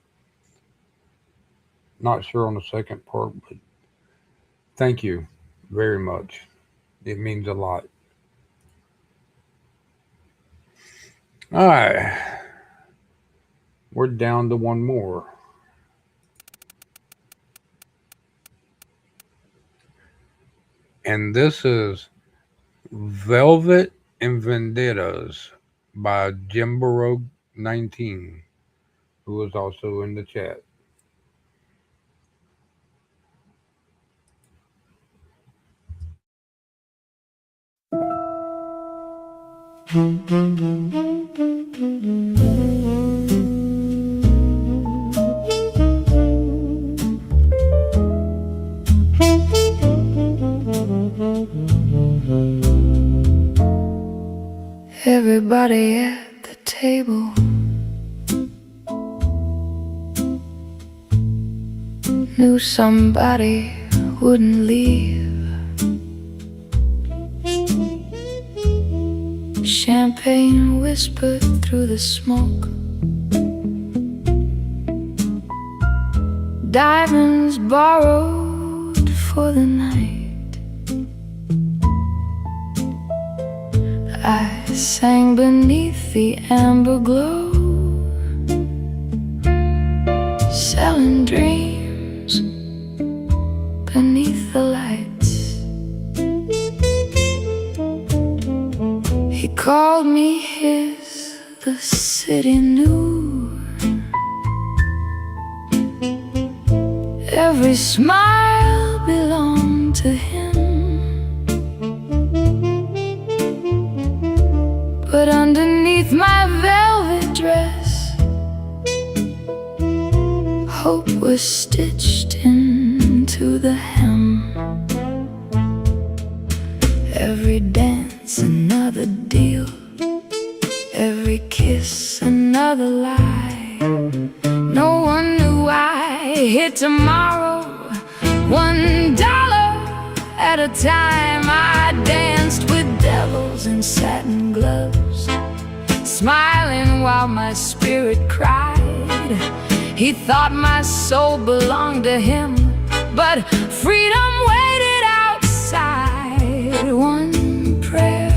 Not sure on the second part, but thank you very much. It means a lot. All right, we're down to one more. And this is Velvet and Vendettas by Jimbaro19, who is also in the chat. Everybody at the table knew somebody wouldn't leave. Champagne whispered through the smoke, diamonds borrowed for the night. I sang beneath the amber glow, selling dreams beneath the lights. He called me his, the city knew. Every smile belonged to him. But underneath my velvet dress, hope was stitched into the hem. Every dance another deal, every kiss another lie. No one knew I hit tomorrow, $1 at a time. I danced with devils in satin gloves, smiling while my spirit cried. He thought my soul belonged to him, but freedom waited outside. One prayer,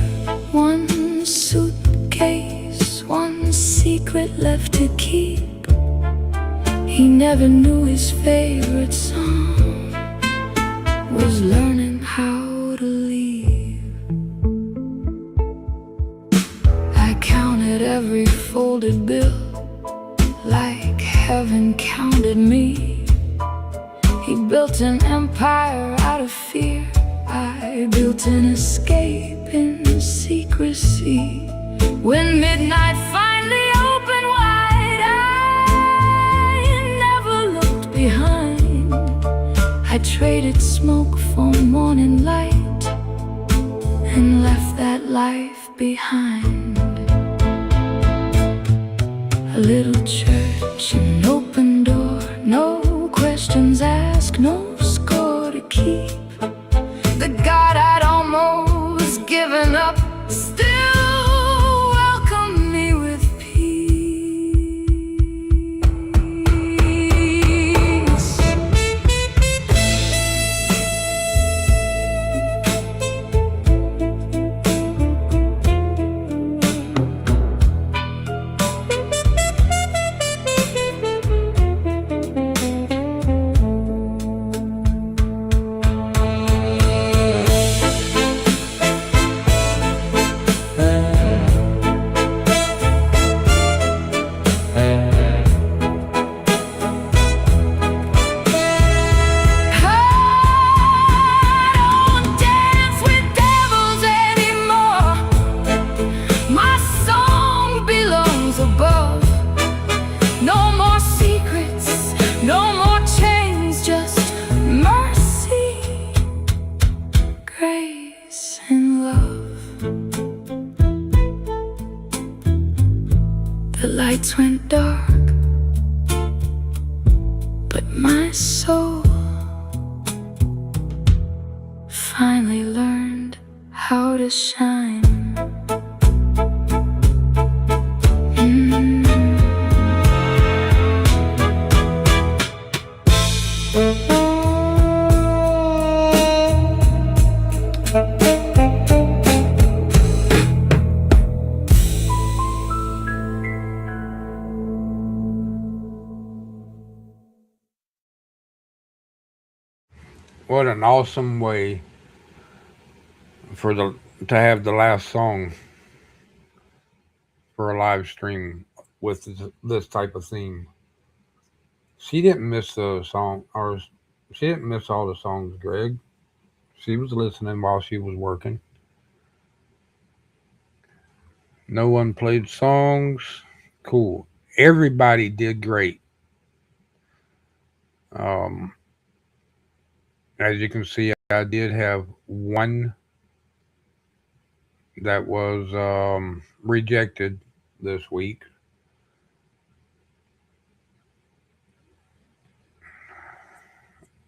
one suitcase, one secret left to keep. He never knew his favorite song was learning how to leave. I counted every folded bill like heaven counted me. He built an empire out of fear. I built an escape in secrecy. When midnight finally opened wide, I never looked behind. I traded smoke for morning light and left that life behind. A little church, an open door, no questions asked, no score to keep. The God I'd almost given up still welcomed me with peace. The lights went dark, but my soul finally learned how to shine. What an awesome way to have the last song for a live stream with this type of theme. She didn't miss the song, or she didn't miss all the songs, Greg. She was listening while she was working. No one played songs. Cool. Everybody did great. Um, as you can see, I did have one that was rejected this week.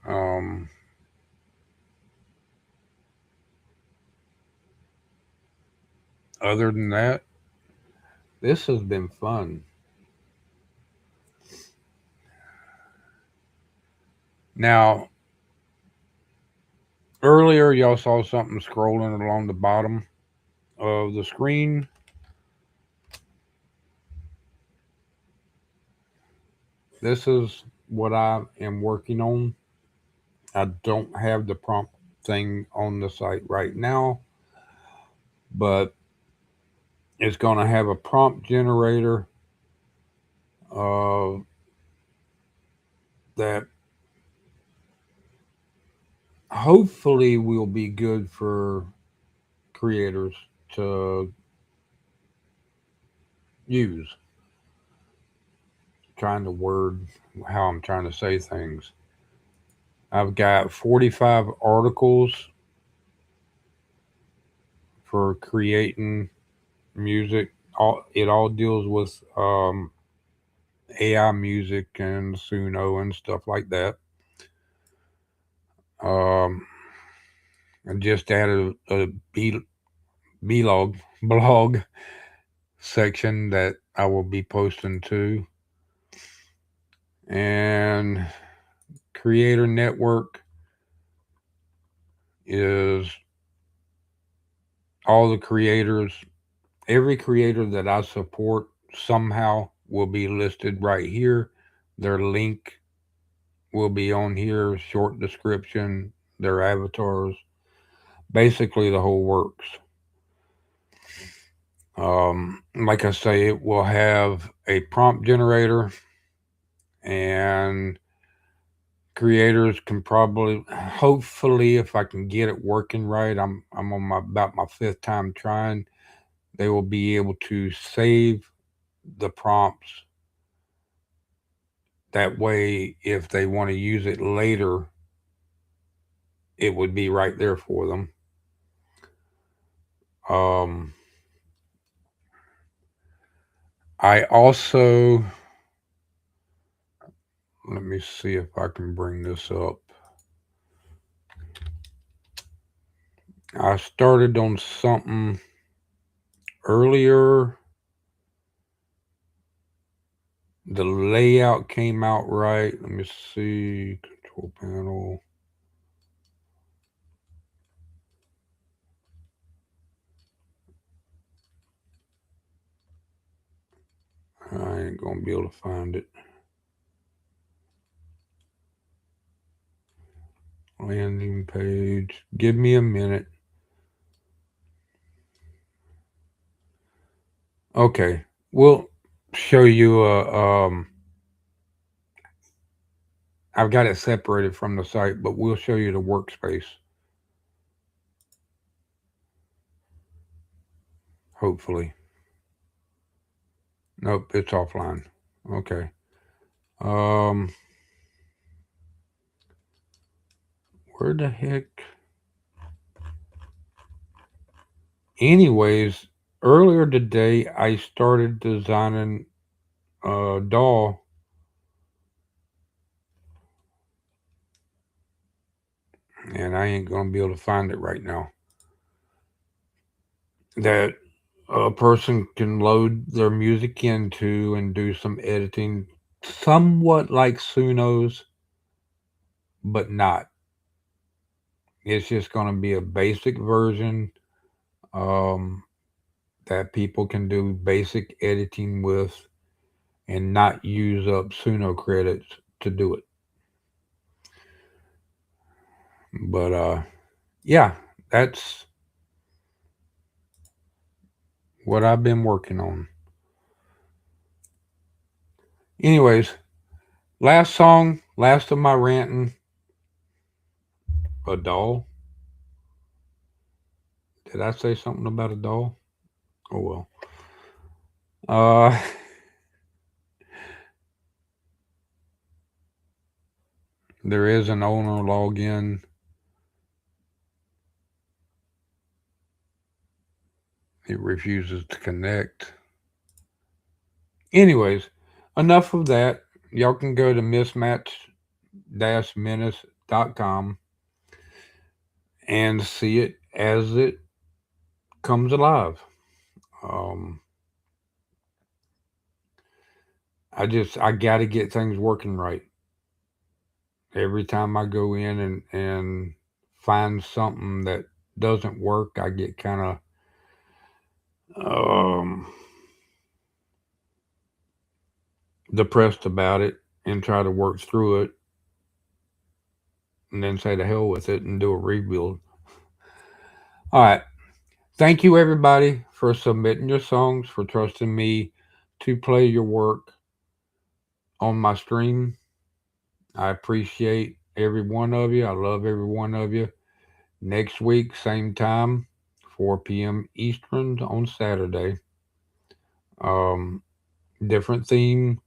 Um, other than that, this has been fun. Now, earlier y'all saw something scrolling along the bottom of the screen. This is what I am working on. I don't have the prompt thing on the site right now, but it's going to have a prompt generator that hopefully will be good for creators to use. Trying to word how I'm trying to say things. I've got 45 articles for creating music. It all deals with AI music and Suno and stuff like that. I just added a blog section that I will be posting to. And Creator Network, is all the creators, every creator that I support somehow will be listed right here. Their link will be on here, short description, their avatars, basically the whole works. Like I say, it will have a prompt generator, and creators can probably, hopefully, if I can get it working right, I'm on about my fifth time trying. They will be able to save the prompts. That way, if they want to use it later, it would be right there for them. Um, I also, let me see if I can bring this up. I started on something earlier. The layout came out right. Let me see. Control panel. I ain't gonna be able to find it. Landing page. Give me a minute. Okay. We'll show you I've got it separated from the site, but we'll show you the workspace. Hopefully. Nope, it's offline. Okay. Um where the heck? Anyways, earlier today I started designing a doll, and I ain't gonna be able to find it right now. That a person can load their music into and do some editing, somewhat like Suno's, but not. It's just gonna be a basic version um, that people can do basic editing with and not use up Suno credits to do it. But yeah, that's what I've been working on. Anyways, last song, last of my ranting. A doll. Did I say something about a doll? Oh well. Uh, there is an owner login. It refuses to connect. Anyways, enough of that. Y'all can go to mismatch-menace.com and see it as it comes alive. Um, I gotta get things working right. Every time I go in and find something that doesn't work, I get kind of um, depressed about it and try to work through it, and then say to hell with it and do a rebuild. All right. Thank you, everybody, for submitting your songs, for trusting me to play your work on my stream. I appreciate every one of you. I love every one of you. Next week, same time, 4 p.m. Eastern on Saturday. Um, different theme.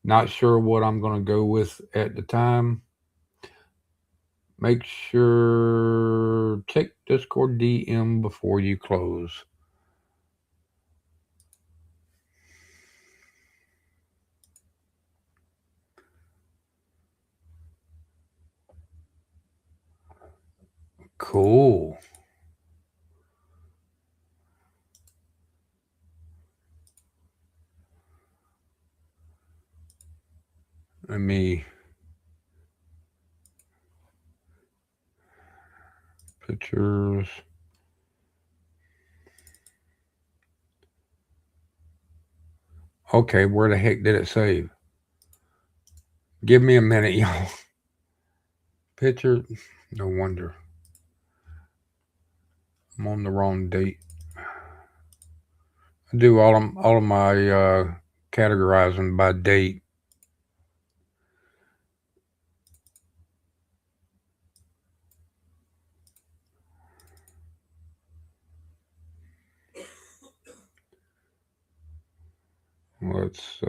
Not sure what I'm going to go with at the time. Make sure check Discord DM before you close. Cool. Let me Pictures. Okay, where the heck did it save? Give me a minute, y'all. Picture. No wonder. I'm on the wrong date. I do all of my categorizing by date. Let's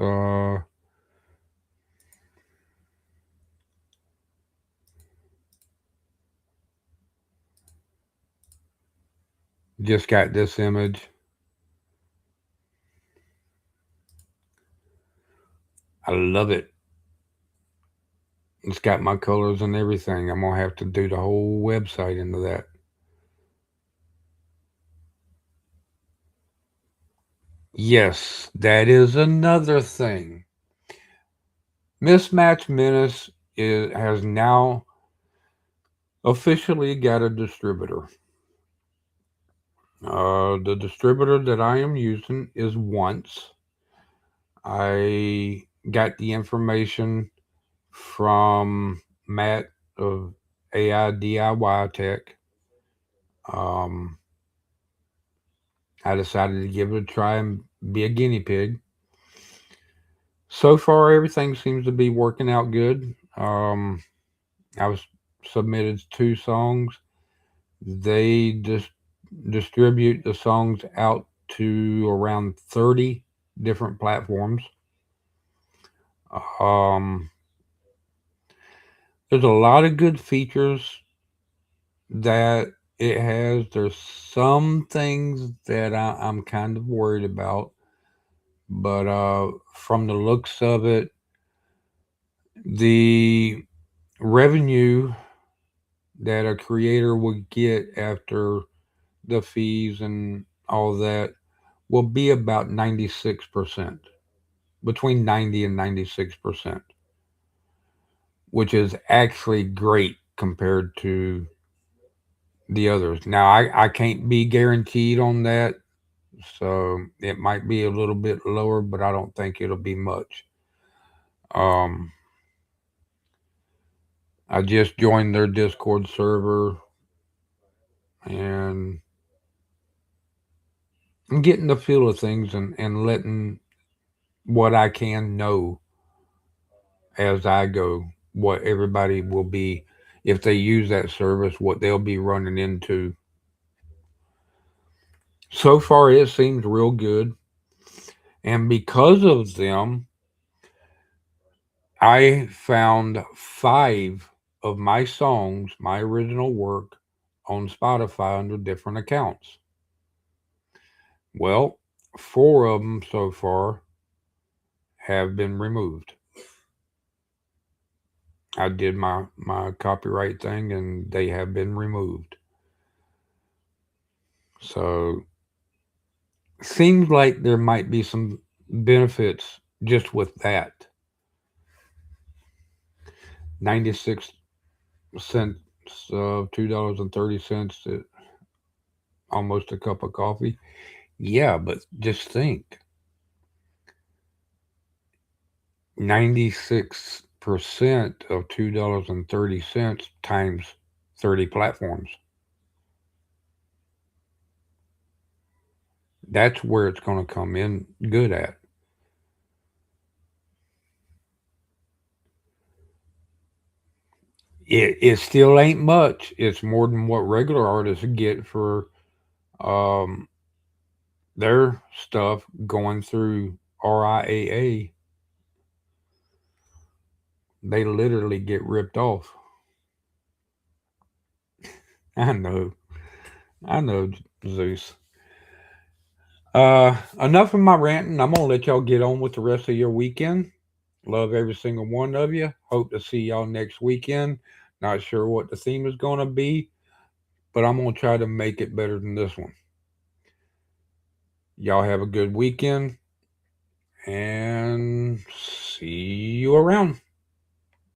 just got this image. I love it. It's got my colors and everything. I'm gonna have to do the whole website into that. Yes, that is another thing. Mismatch Menace has now officially got a distributor. The distributor that I am using is Once. I got the information from Matt of AI DIY Tech. I decided to give it a try and be a guinea pig. So far, everything seems to be working out good. I was submitted 2 songs. They just distribute the songs out to around 30 different platforms. Um, there's a lot of good features that it has. There's some things that I'm kind of worried about, but from the looks of it, the revenue that a creator would get after the fees and all that will be about 96%, between 90 and 96%, which is actually great compared to the others. Now, I can't be guaranteed on that, so it might be a little bit lower, but I don't think it'll be much. Um, I just joined their Discord server and I'm getting the feel of things and letting what I can know as I go, what everybody will be, if they use that service, what they'll be running into. So far, it seems real good. And because of them, I found 5 of my songs, my original work, on Spotify under different accounts. Well, 4 of them so far have been removed. I did my copyright thing and they have been removed. So seems like there might be some benefits just with that. 96 cents of $2.30, almost a cup of coffee. Yeah, but just think 96% of $2.30 times 30 platforms. That's where it's going to come in good at. It still ain't much. It's more than what regular artists get for um, their stuff going through RIAA. They literally get ripped off. I know, Zeus. Enough of my ranting. I'm gonna let y'all get on with the rest of your weekend. Love every single one of you. Hope to see y'all next weekend. Not sure what the theme is gonna be, but I'm gonna try to make it better than this one. Y'all have a good weekend and see you around.